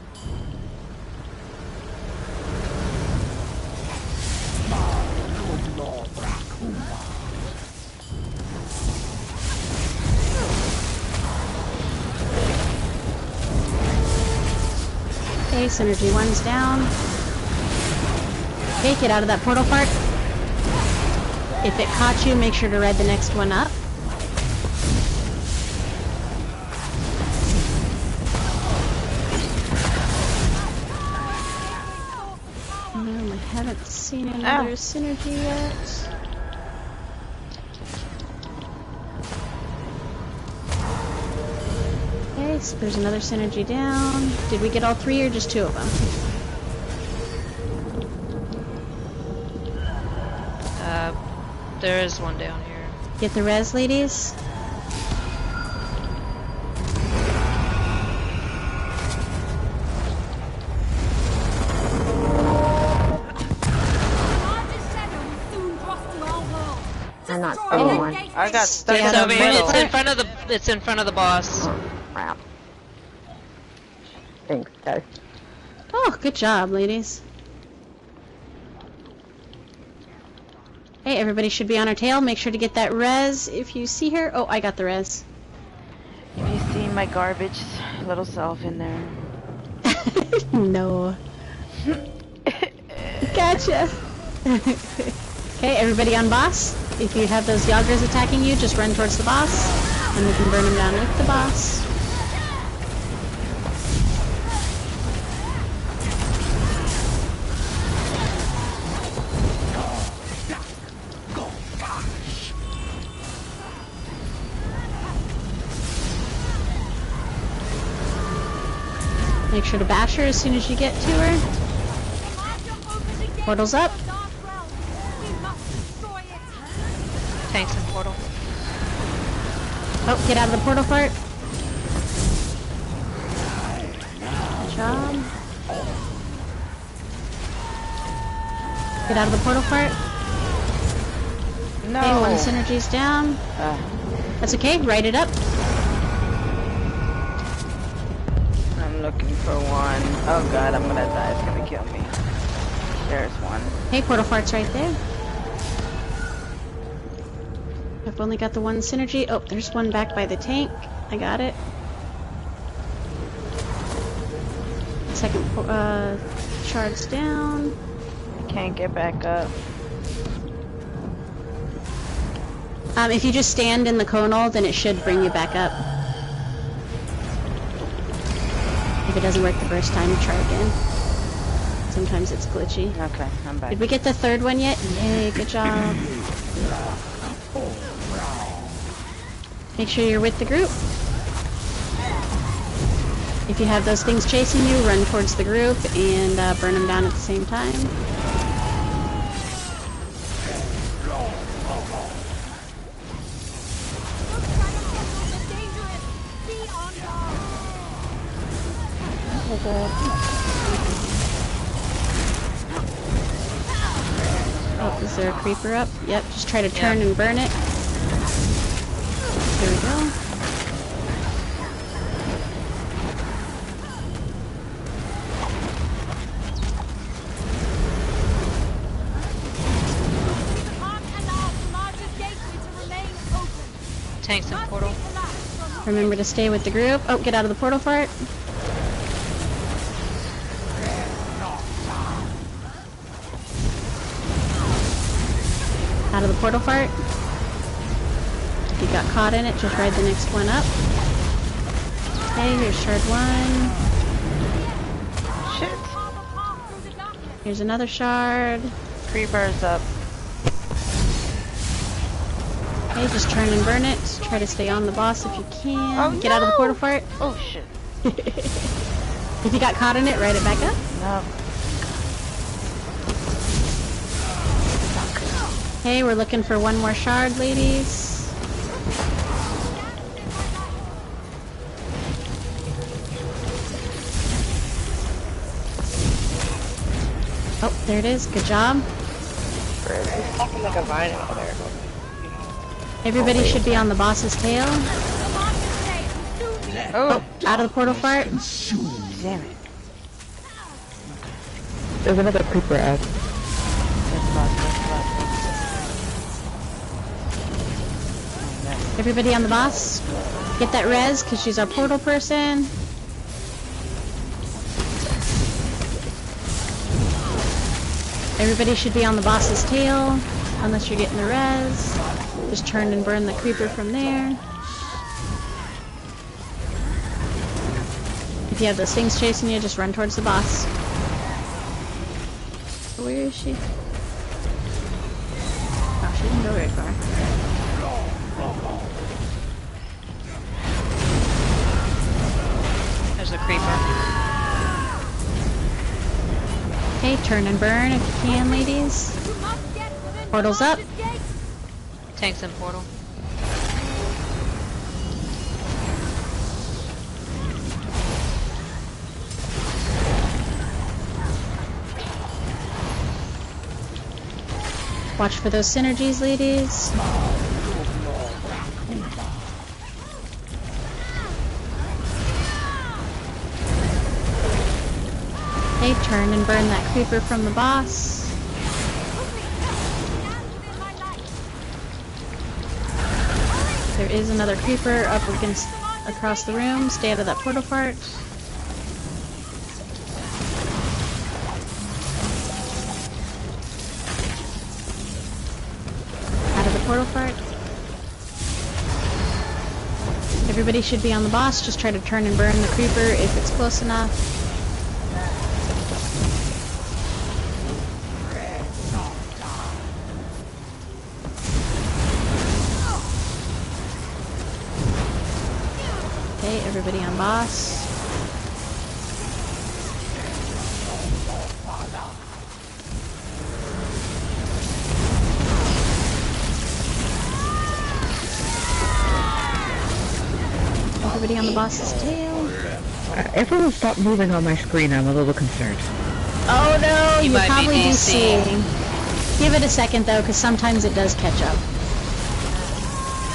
Okay, synergy 1's down. Okay, get out of that portal part. If it caught you, make sure to ride the next one up. I haven't seen another synergy yet. Okay, so there's another synergy down. Did we get all 3 or just 2 of them? There is one down here. Get the res, ladies. I'm not Destroy seeing that one. gateway. I got stuck Stay in out the of the middle. It's in front of the. It's in front of the boss. Oh, crap. Thanks, guys. Oh, good job, ladies. Hey, everybody should be on our tail. Make sure to get that res if you see her. Oh, I got the res. Have you seen my garbage little self in there? No. Gotcha. Okay, everybody on boss. If you have those Yagras attacking you, just run towards the boss, and we can burn them down with the boss. Make sure to bash her as soon as you get to her. Portal's up. Tanks and portal. Oh, get out of the portal part. Good job. Get out of the portal part. No. Okay, one synergy's down. That's okay, write it up. I'm looking for one. Oh god, I'm gonna die. It's gonna kill me. There's one. Hey, portal fart's right there. I've only got the one synergy. Oh, there's one back by the tank. I got it. Second shard's down. I can't get back up. If you just stand in the conal, then it should bring you back up. If it doesn't work the first time, try again. Sometimes it's glitchy. Okay, I'm back. Did we get the third one yet? Yay, good job. Make sure you're with the group. If you have those things chasing you, run towards the group and burn them down at the same time. Oh, is there a creeper up? Yep, just try to turn and burn it. There we go. Tanks and portal. Remember to stay with the group. Oh, get out of the portal fart. Out of the portal fart. If you got caught in it, just ride the next one up. Okay, here's shard 1. Shit. Here's another shard. Creeper's up. Okay, just turn and burn it. Try to stay on the boss if you can. Oh, Get out of the portal fart. Oh shit. If you got caught in it, ride it back up. No. Okay, we're looking for one more shard, ladies. Oh, there it is. Good job. It's talking like a vine out there. Everybody should be on the boss's tail. Oh, Out of the portal fart. damn it. There's another creeper out. Everybody on the boss. Get that res, because she's our portal person. Everybody should be on the boss's tail, unless you're getting the res. Just turn and burn the creeper from there. If you have those things chasing you, just run towards the boss. Where is she? Oh, she didn't go very far. There's a creeper. Okay, turn and burn if you can, ladies. Portal's up. Tanks and portal. Watch for those synergies, ladies. Okay, turn and burn that creeper from the boss. There is another creeper up against across the room. Stay out of that portal part. Out of the portal part. Everybody should be on the boss. Just try to turn and burn the creeper if it's close enough. Okay, everybody on boss. Everybody on the boss's tail. Everyone stop moving on my screen, I'm a little concerned. Oh no, You you're might be probably DC. DCing. Give it a second though, because sometimes it does catch up.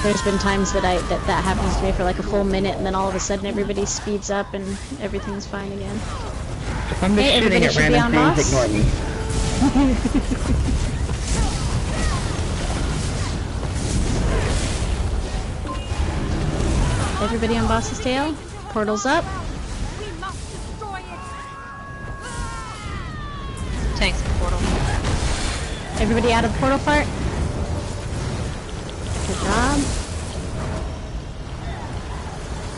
There's been times that that happens to me for like a full minute, and then all of a sudden everybody speeds up and everything's fine again. If I'm just shooting everybody at should be on random things, boss. ignore me. Everybody on boss's tail. Portal's up. We must destroy it. Tanks the portal. Everybody out of the portal part. Good job.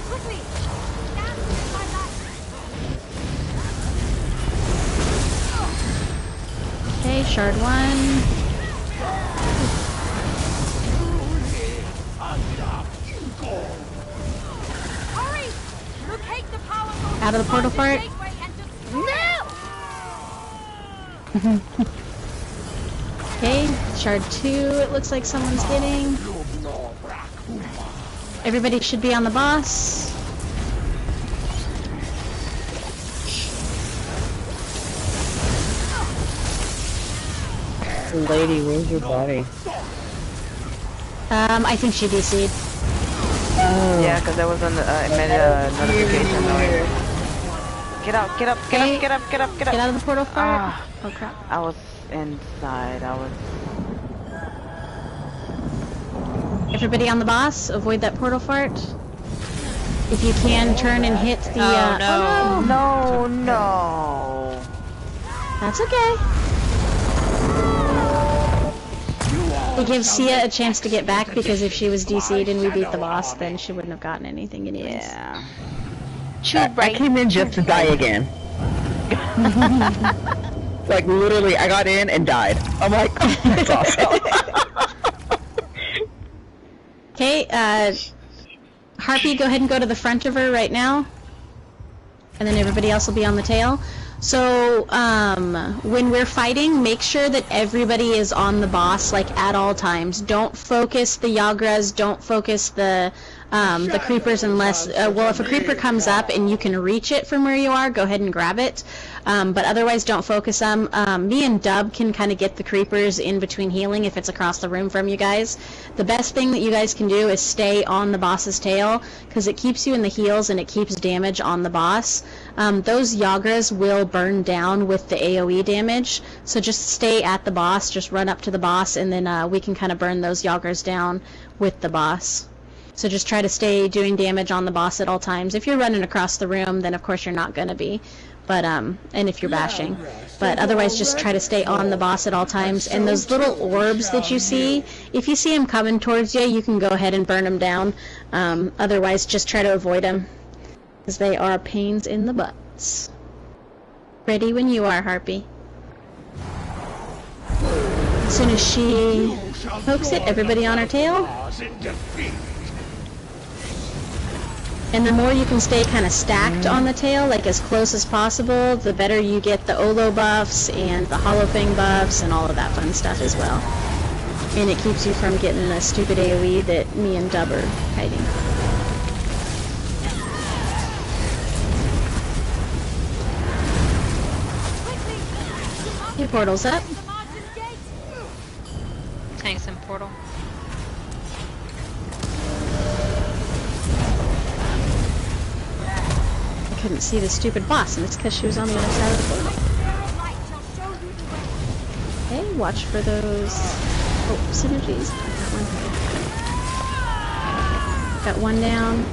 Quickly, stand with my light. Okay, shard 1. Hurry! Locate the power source. Out of the portal part. Gateway and destroy it. Okay, shard 2, it looks like someone's getting. Everybody should be on the boss. Lady, where's your body? I think she DC'd. Oh. Yeah, because there was a notification noise. Get out, get up, get Okay. up, get up, get up, get up. Get out of the portal part. Ah, Oh crap. I was inside, Everybody on the boss, avoid that portal fart. If you can, turn and hit the, Oh, no. No, no. That's okay. It gives Sia a chance to get back, because if she was DC'd and we beat the boss, then she wouldn't have gotten anything anyways. Yeah. I came in just to die again. Like, literally, I got in and died. I'm like, oh, that's awesome. Okay, Harpy, go ahead and go to the front of her right now. And then everybody else will be on the tail. So, when we're fighting, make sure that everybody is on the boss, like, at all times. Don't focus the Yagras, don't focus the creepers unless, well, if a creeper comes up and you can reach it from where you are, go ahead and grab it. But otherwise, don't focus them. Me and Dub can kind of get the creepers in between healing if it's across the room from you guys. The best thing that you guys can do is stay on the boss's tail, because it keeps you in the heals and it keeps damage on the boss. Those Yagras will burn down with the AoE damage, so just stay at the boss, just run up to the boss, and then we can kind of burn those Yagras down with the boss. So just try to stay doing damage on the boss at all times. If you're running across the room, then of course you're not going to be. But, and if you're bashing. But otherwise just try to stay on the boss at all times. And those little orbs that you see, if you see them coming towards you, you can go ahead and burn them down. Otherwise just try to avoid them, because they are pains in the butts. Ready when you are, Harpy. As soon as she pokes it, everybody on her tail. And the more you can stay kind of stacked on the tail, like as close as possible, the better you get the Olo buffs and the Holofang buffs and all of that fun stuff as well. And it keeps you from getting the stupid AoE that me and Dub are hiding. Your portal's up. Tanks and portal. I couldn't see the stupid boss, and it's because she was on the other side of the portal. Watch for those. Oh, synergies. Got one down.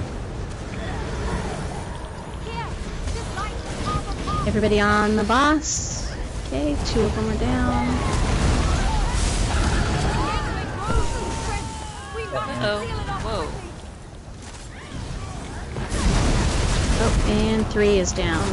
Everybody on the boss. Okay, 2 of them are down. Uh-oh. Whoa. Oh, and 3 is down.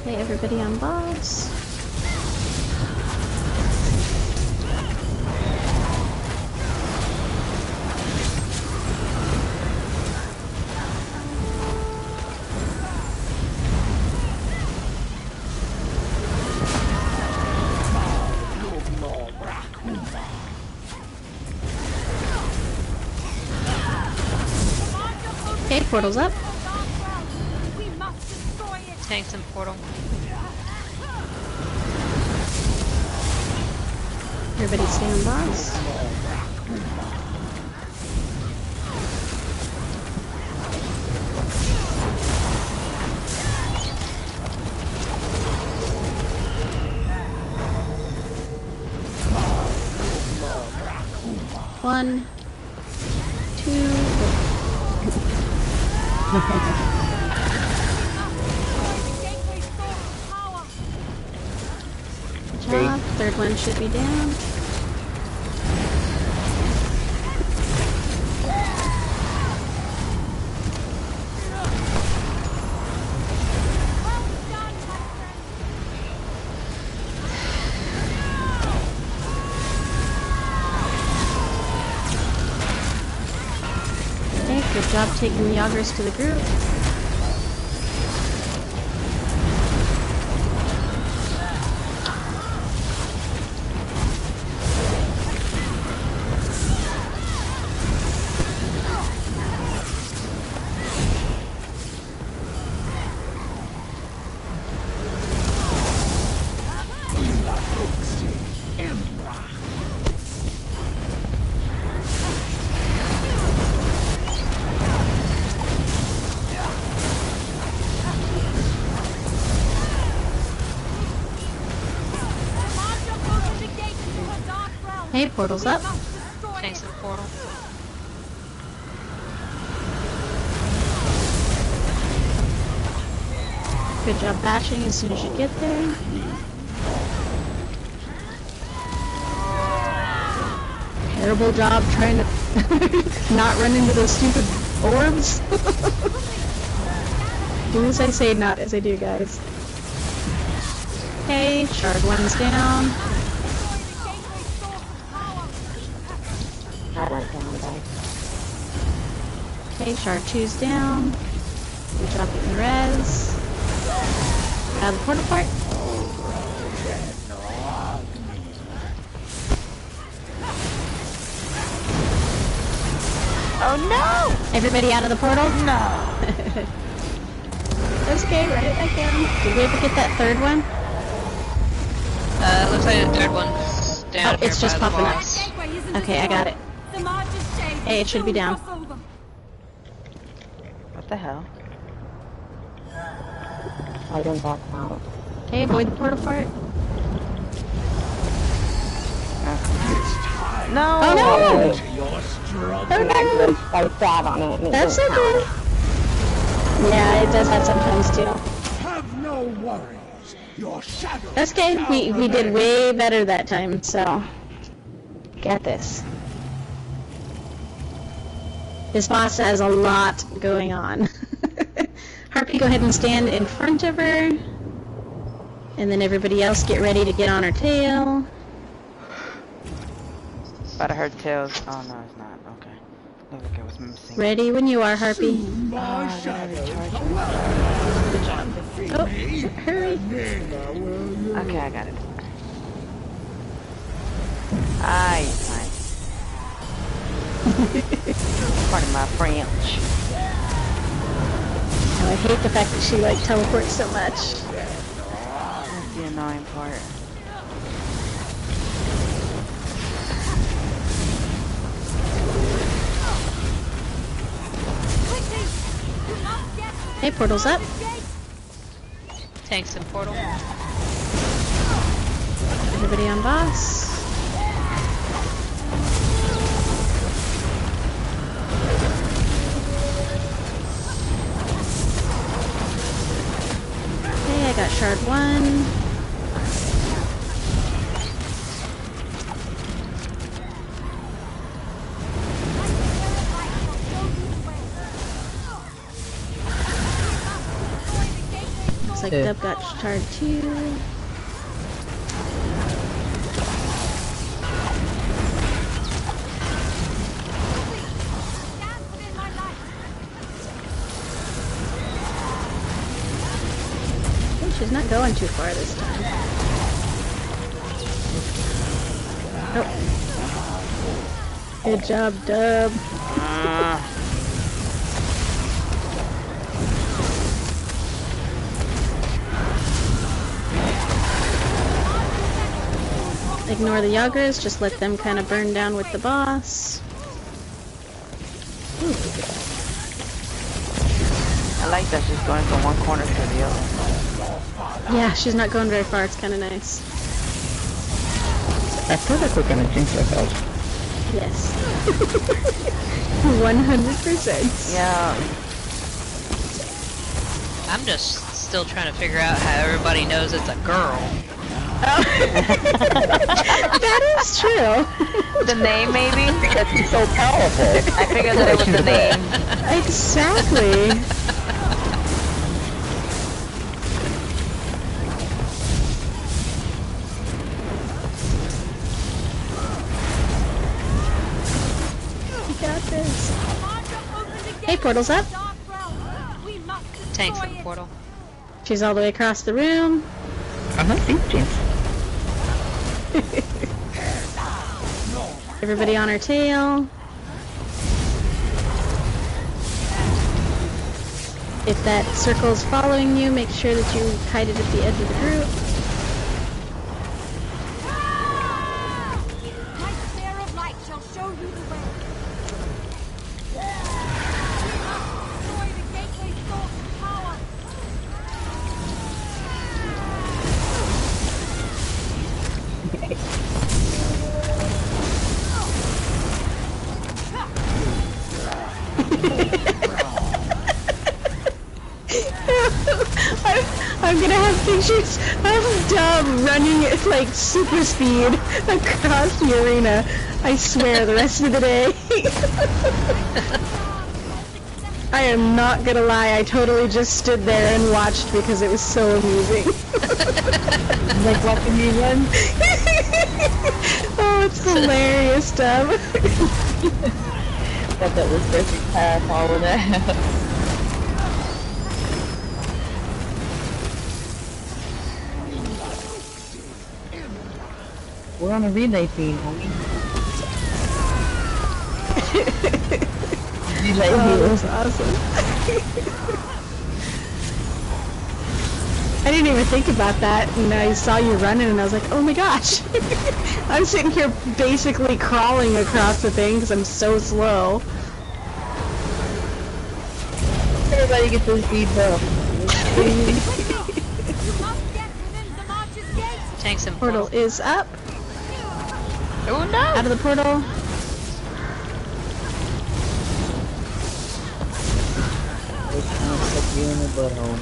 Okay, everybody on boss. Okay, portal's up. Tanks and portal. Everybody stay on boss. One, 2. Good job. 3rd one should be down. Okay, good job taking the augers to the group. Hey, portal's up. Tanks and portal. Good job bashing as soon as you get there. Terrible job trying to not run into those stupid orbs. Do as I say, not as I do, guys. Okay, shard 1's down. Okay, shard 2's down. Good job getting res. Out of the portal part. Oh no! Everybody out of the portal? No! That's okay, right back in. Did we ever get that 3rd one? Looks like the 3rd one's down. Oh, it's here just by the popping up. boss. Okay, I got it. Hey, it should be down. What the hell? I don't back out. Okay, avoid the portal part. No! Oh no! Your struggle. Oh no! I sat on it and it That's didn't okay. count. Yeah, it does that sometimes too. Have no worries. Your shadow. That's okay. We did way better that time, so get this. This boss has a lot going on. Harpy, go ahead and stand in front of her. And then everybody else get ready to get on her tail. But I heard tails. Oh no, it's not. Okay. Looked like I was missing. Ready when you are, Harpy. My shadow. Oh, hurry. Okay, I got it. Ah, it's fine. Pardon my French. Oh, I hate the fact that she like teleports so much. That's the annoying part. Hey, portal's up. Tanks and portal. Everybody on boss. Okay, I got shard 1. Looks like Dub got shard 2. She's not going too far this time. Oh. Good job, Dub. Ignore the Yagras, just let them kind of burn down with the boss. Ooh. I like that she's going from one corner to the other. Yeah, she's not going very far, it's kind of nice. I feel like we're gonna jinx ourselves. Yes. 100%. Yeah. I'm just still trying to figure out how everybody knows it's a girl. Oh. That is true. The name, maybe? Because he's so powerful. I figured that it was the name. Exactly. Hey, portal's up. Tanks and portal. She's all the way across the room. I'm not deep, James. Everybody on her tail. If that circle's following you, make sure that you hide it at the edge of the group. My sphere of light shall show you the way. Destroy the gateway source of power. I'm gonna have pictures of Dub running at like super speed across the arena. I swear, the rest of the day. I am not gonna lie, I totally just stood there and watched because it was so amusing. Like watching me run. Oh, it's hilarious, Dub. Thought that was perfect path, all of that. We're on a relay feed, homie. Relay That's awesome. I didn't even think about that, and I saw you running, and I was like, oh my gosh. I'm sitting here basically crawling across the thing because I'm so slow. Everybody get this feed up. Tanks and portal. Portal is up. Oh no! Out of the portal. It's gonna put you in the butthole.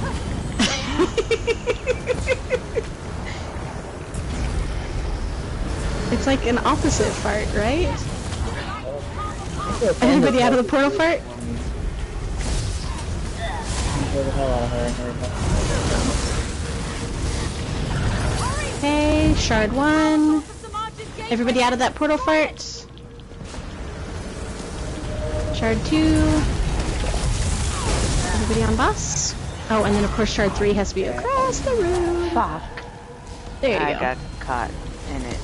It's like an opposite fart, right? Everybody out of the portal fart? Get the hell out of her. Hey, shard 1. Everybody out of that portal fart. Shard 2. Everybody on boss. Oh, and then of course shard 3 has to be across the room. Fuck. There you I go. got caught in it.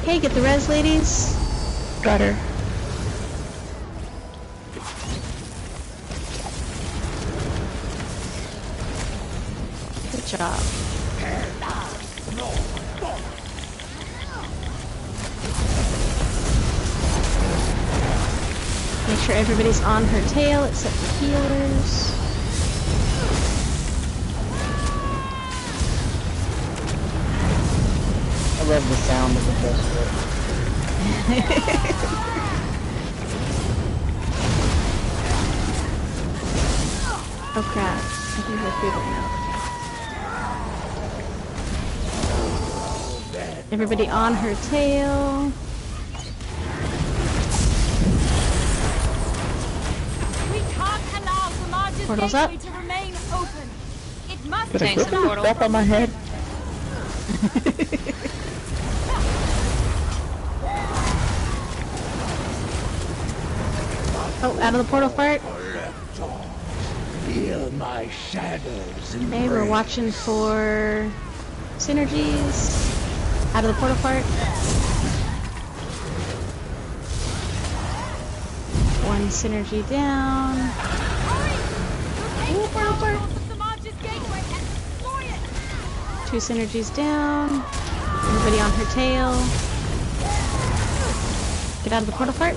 Hey, get the res, ladies. Got her. Good job. Make sure everybody's on her tail except the healers. I love the sound of the biscuit. Oh crap. I think we're through there now. Everybody on her tail. We can't allow the largest Portal's gateway up. to remain open. It must Did I Thanks, put portal. stuff on my head? Oh, out of the portal fart. Feel my shadows. Okay, we're watching for synergies. Out of the portal fart. One synergy down. Ooh, portal fart. the largest gateway and destroy it. Two synergies down. Everybody on her tail. Get out of the portal fart.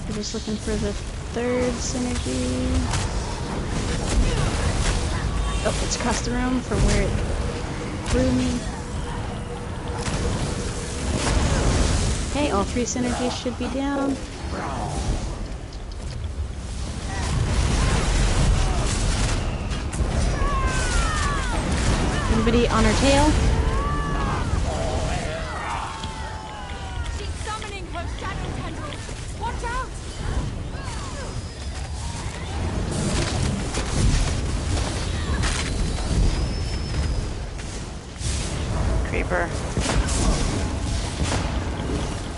We're just looking for the third synergy. Oh, it's across the room from where it threw me. Okay, all three synergies should be down. Anybody on her tail? She's summoning her shadow tendrils. Watch out! Creeper.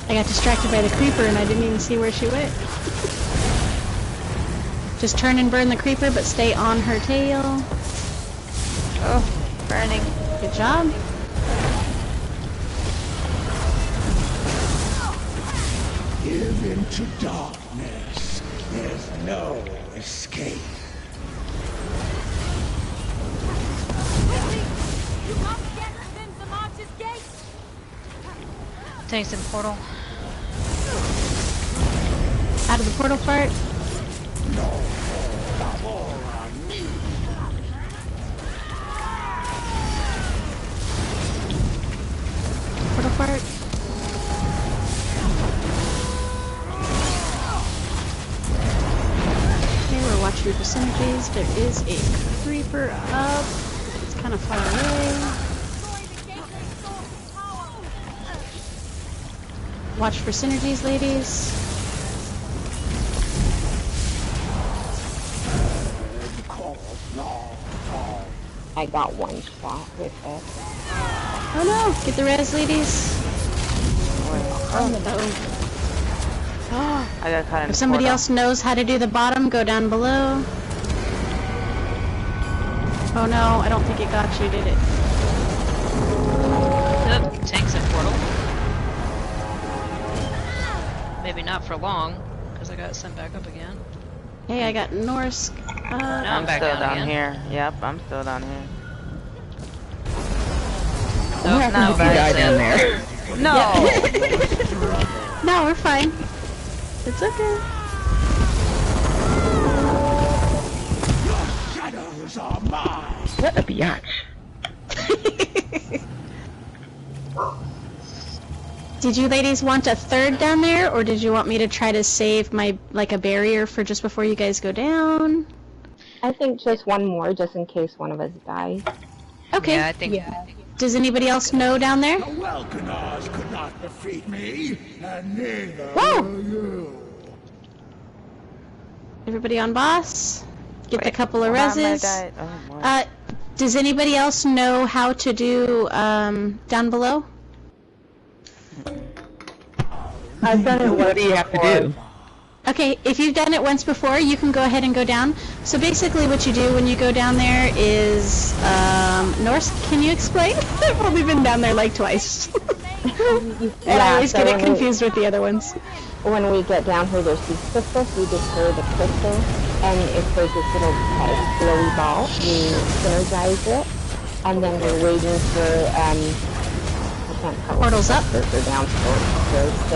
I got distracted by the creeper and I didn't even see where she went. Just turn and burn the creeper, but stay on her tail. Oh, burning. Good job. Give into darkness. There's no escape. Quickly! You must get within the largest gate. Thanks, portal. Out of the portal fart. Portal fart. Okay, we're watching for synergies. There is a creeper up. It's kind of far away. Destroy the gateway source of power. Watch for synergies, ladies. I got one shot with it. Oh no! Get the res, ladies. I got caught in If the somebody portal. else knows how to do the bottom, go down below. Oh no, I don't think it got you, did it? Oh, tanks and portal. Maybe not for long, because I got sent back up again. Hey, I got Norse. Now I'm I'm back still down down again. here. Yep, I'm still down here. Oh, What happened no, if you die down there? No! No, we're fine. It's okay. Shadows are mine. What a biatch. Did you ladies want a third down there, or did you want me to try to save my, like, a barrier for just before you guys go down? I think just one more, just in case one of us dies. Okay. Yeah, I think. Does anybody else know down there? The Welkanars could not defeat me, and neither Whoa! will you. Everybody on boss? Get the Wait, couple of how am I reses. died? Oh, boy. Does anybody else know how to do, down below? I've done it. What do you have to do? Okay, if you've done it once before, you can go ahead and go down. So basically what you do when you go down there is, Norse, can you explain? I've only been down there like twice. Remain And I always so get it when confused with the other ones. when we get down here, there's these crystals. We destroy the crystal, and it creates this little glowy ball. We synergize it, and then we're waiting for I can't tell. Portals up. Or down. There's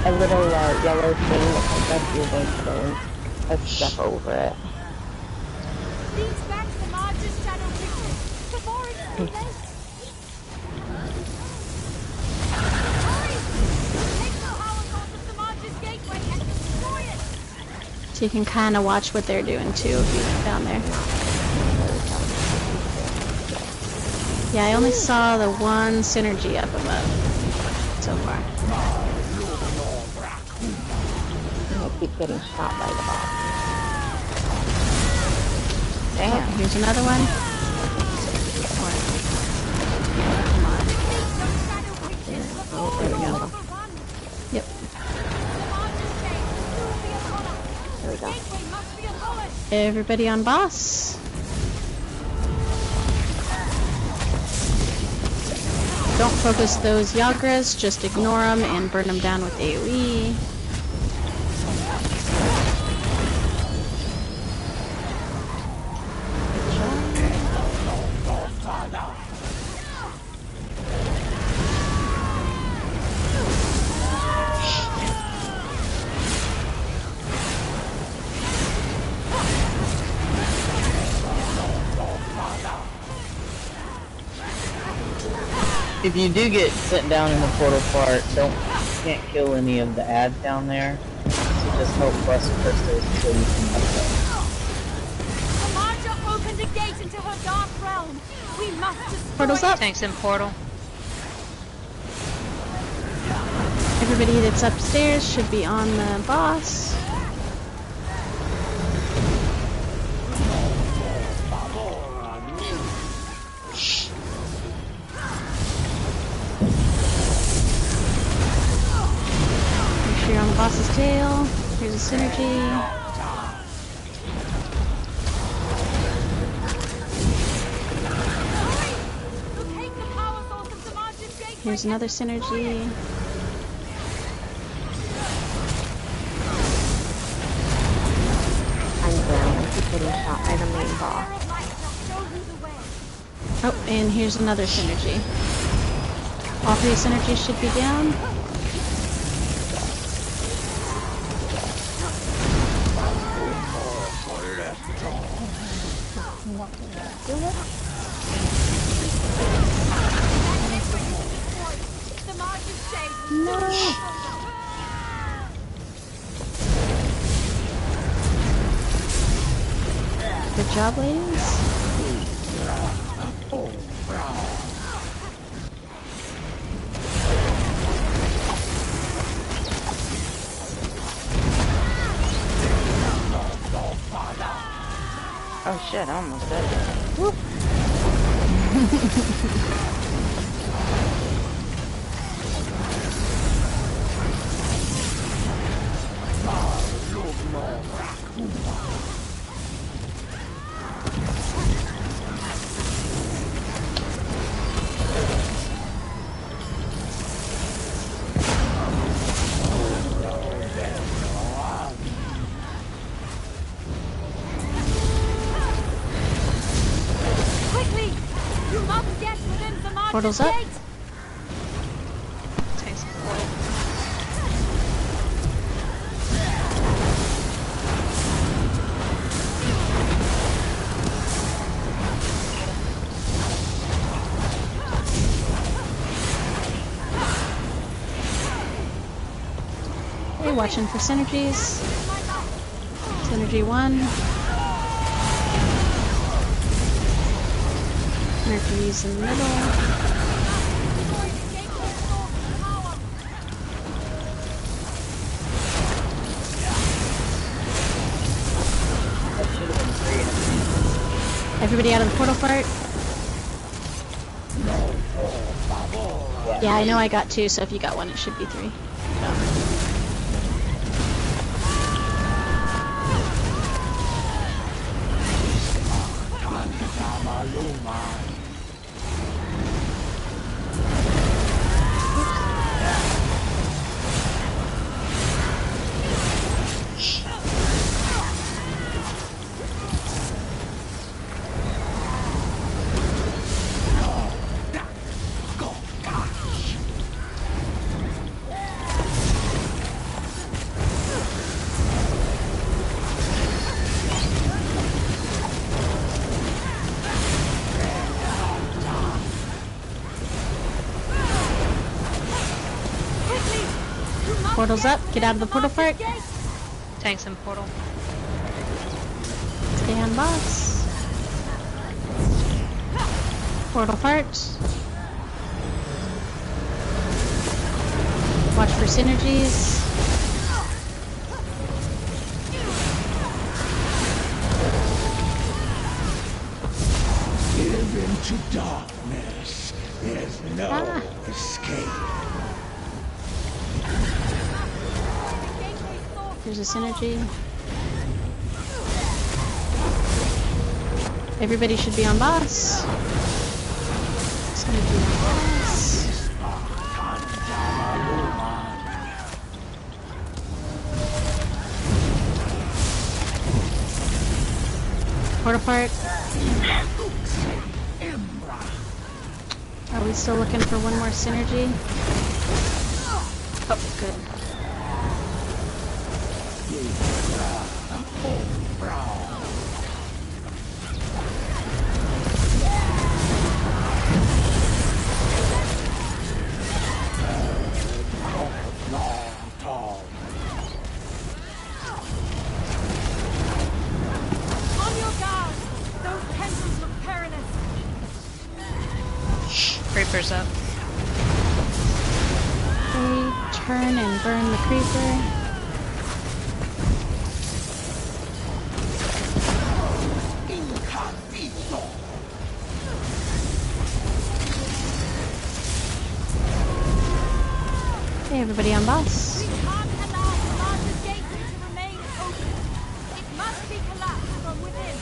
a little yellow thing that comes up. You're going to go and step over it. Leads back to the largest shadow picture before it's too late. Hurry! Take the power source of the largest gateway and destroy it! So you can kind of watch what they're doing too if you get down there. Yeah, I only saw the one synergy up above so far. I keep getting shot by the boss. Damn. Oh, here's another one. Come on. Oh, there we go. Yep. There we go. Everybody on boss. Don't focus those Yagras, just ignore them and burn them down with AoE. If you do get sent down in the portal part, can't kill any of the ads down there. So just help bust crystals until you can mess up. Elijah opened a gate into her dark realm. We must destroy Portal's up. Tanks in portal. Everybody that's upstairs should be on the boss. Make sure you're on the boss's tail. Here's a synergy. Here's another synergy. I'm down. I keep getting shot by the main boss. Oh, and here's another synergy. All three synergies should be down. No. Good job, ladies. Oh shit, I almost did it. Whoop. Quickly! You must get within the largest Portal's up. gate! Tanks in portal. Okay, watching for synergies. Synergy 1. Synergies in the middle. Everybody out of the portal part? Yeah, I know I got 2, so if you got 1, it should be 3. Portal's up. Get out of the portal part. Tanks and portal. Stay on boss. Portal part. Watch for synergies. Give into darkness. There's no escape. There's a synergy. Everybody should be on boss. Synergy on boss. Portal part. Are we still looking for one more synergy? Oh, good. On your guard! Those tendrils look perilous! Creeper's up. Okay, turn and burn the creeper. Hey, everybody on boss. We can't allow the largest gateway to remain open. It must be collapsed from within.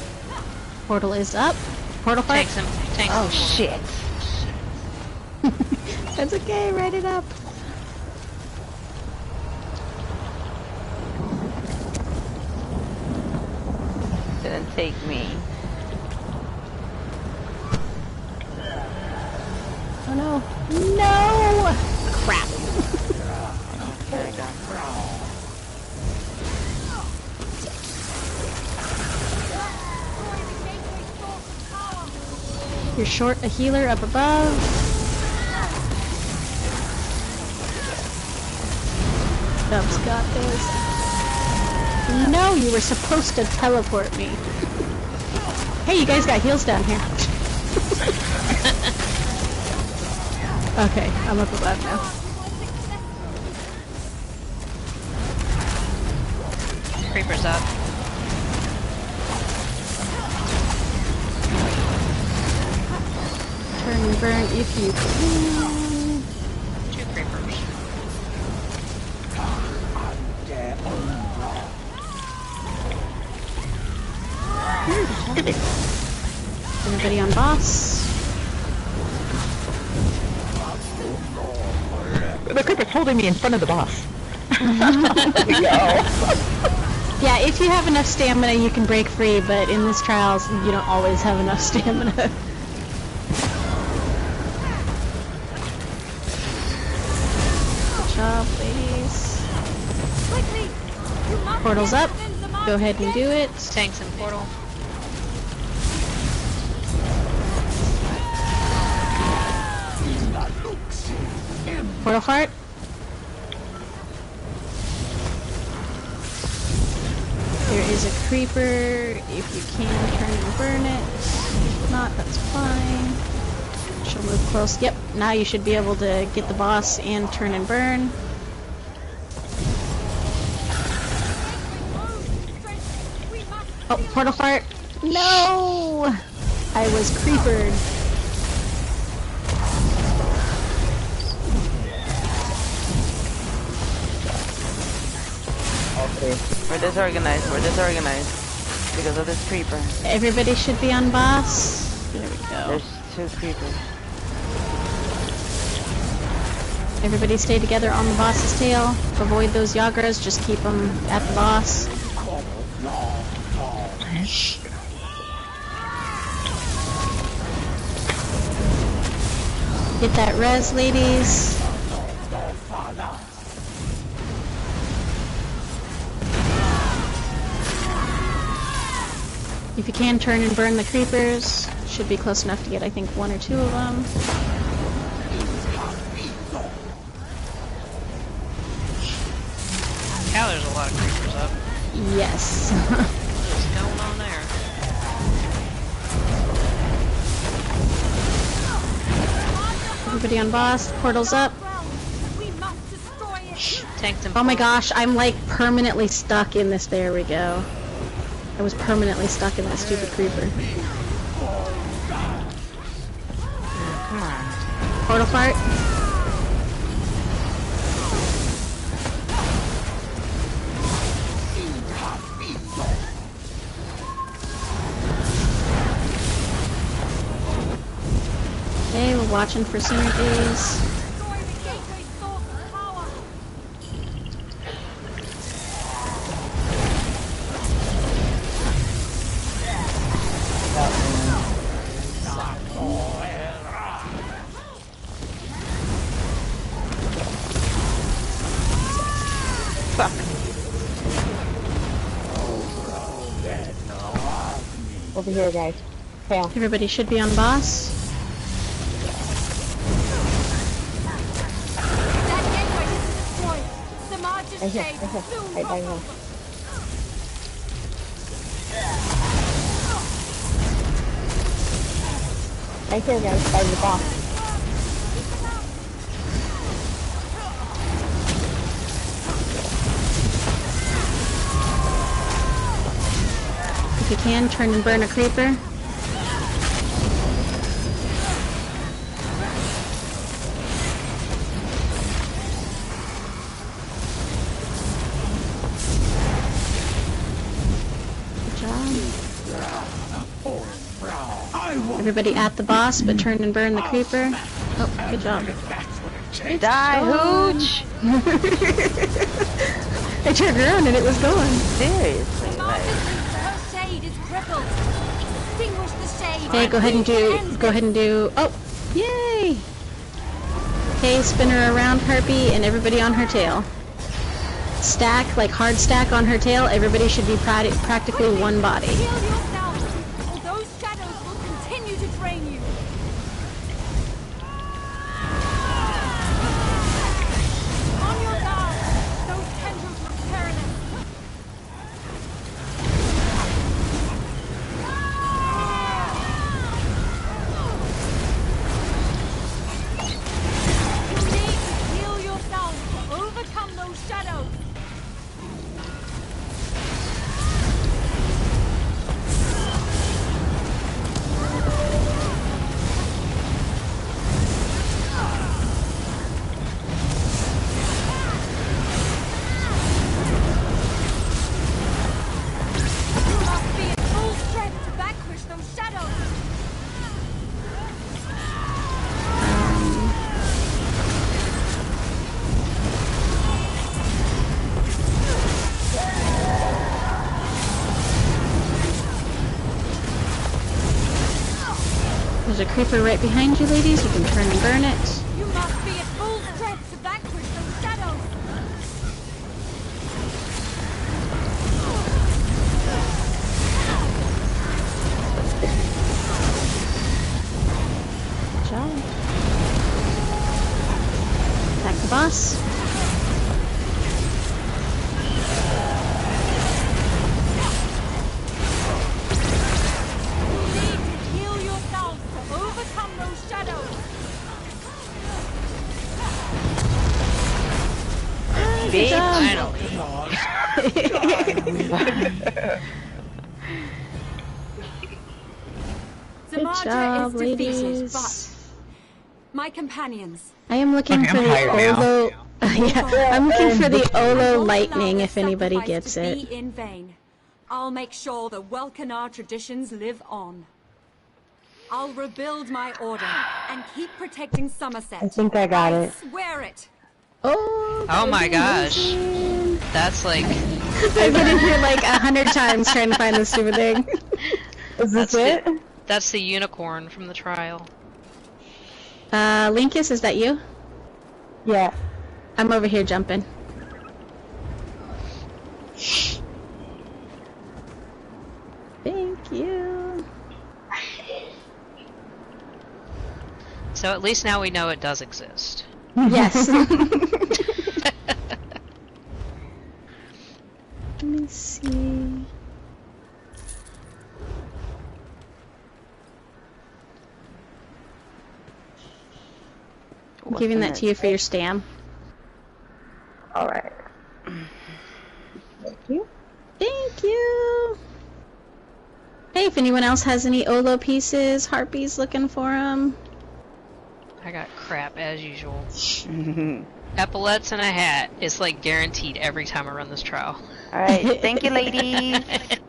Portal is up. Portal part. Tanks and Oh shit. That's okay, write it up. Didn't take me. Oh no. No! Crap. There we go. You're short a healer up above. Dub's got this. No, you were supposed to teleport me. Hey, you guys got heals down here. Okay, I'm up above now. Creeper's up. Turn and burn if you can. 2 creepers. Everybody on boss. The creeper's holding me in front of the boss. Yeah, if you have enough stamina, you can break free, but in this trials, you don't always have enough stamina. Good job, ladies. Quickly! You must Portal's get up. within the Go ahead and do it. Tanks and portal. Portal fart. There is a creeper. If you can, turn and burn it. If not, that's fine. She'll move close. Yep, now you should be able to get the boss and turn and burn. Oh, portal fart. No! I was creepered. Okay. We're disorganized. We're disorganized because of this creeper. Everybody should be on boss. There we go. There's 2 creepers. Everybody stay together on the boss's tail. Avoid those Yagras, just keep them at the boss. Get that res, ladies. If you can, turn and burn the creepers. Should be close enough to get, I think, 1 or 2 of them. Now there's a lot of creepers up. Yes. What's going on there? Everybody on boss. Portal's up. Tanked him. Oh my gosh, I'm like permanently stuck in this. There we go. I was permanently stuck in that stupid creeper. Come on. Portal fart. Okay, we're watching for synergies. Fuck. Over here, guys. Fail. Everybody should be on boss. Right here, right here. Right by me. Right here, guys, by the boss. If you can, turn and burn a creeper. Everybody at the boss, but turn and burn the creeper. Oh, good job. Die, Hooch! I turned around and it was gone. Seriously, like... Hey, go ahead and do, oh, yay! Okay, spin her around, Harpy, and everybody on her tail. Stack, like hard stack on her tail, everybody should be practically one body. There's a creeper right behind you, ladies. You can turn and burn it. You must be at full strength to vanquish those shadows. Good job. Attack the boss. Good job. Good job, ladies. My companions. I am looking for the Olo. Yeah, I'm looking for the Olo lightning. If anybody gets it. In vain. I'll make sure the Welkanar traditions live on. I'll rebuild my order and keep protecting Somerset. I think I got it. Swear it. Oh my gosh. That's like... I've been in here like 100 times trying to find this stupid thing. Is this it? That's the unicorn from the trial. Linkus, is that you? Yeah. I'm over here jumping. Thank you. So at least now we know it does exist. Yes. Let's see. I'm giving that to you for your stam. Alright. Thank you. Thank you! Hey, if anyone else has any Olo pieces, Harpy's looking for them. I got crap as usual. Epaulets and a hat. It's like guaranteed every time I run this trial. Alright, thank you ladies.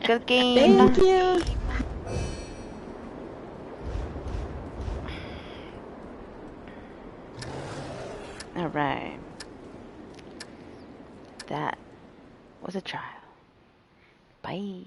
Good game. Thank you. Alright. That was a trial. Bye.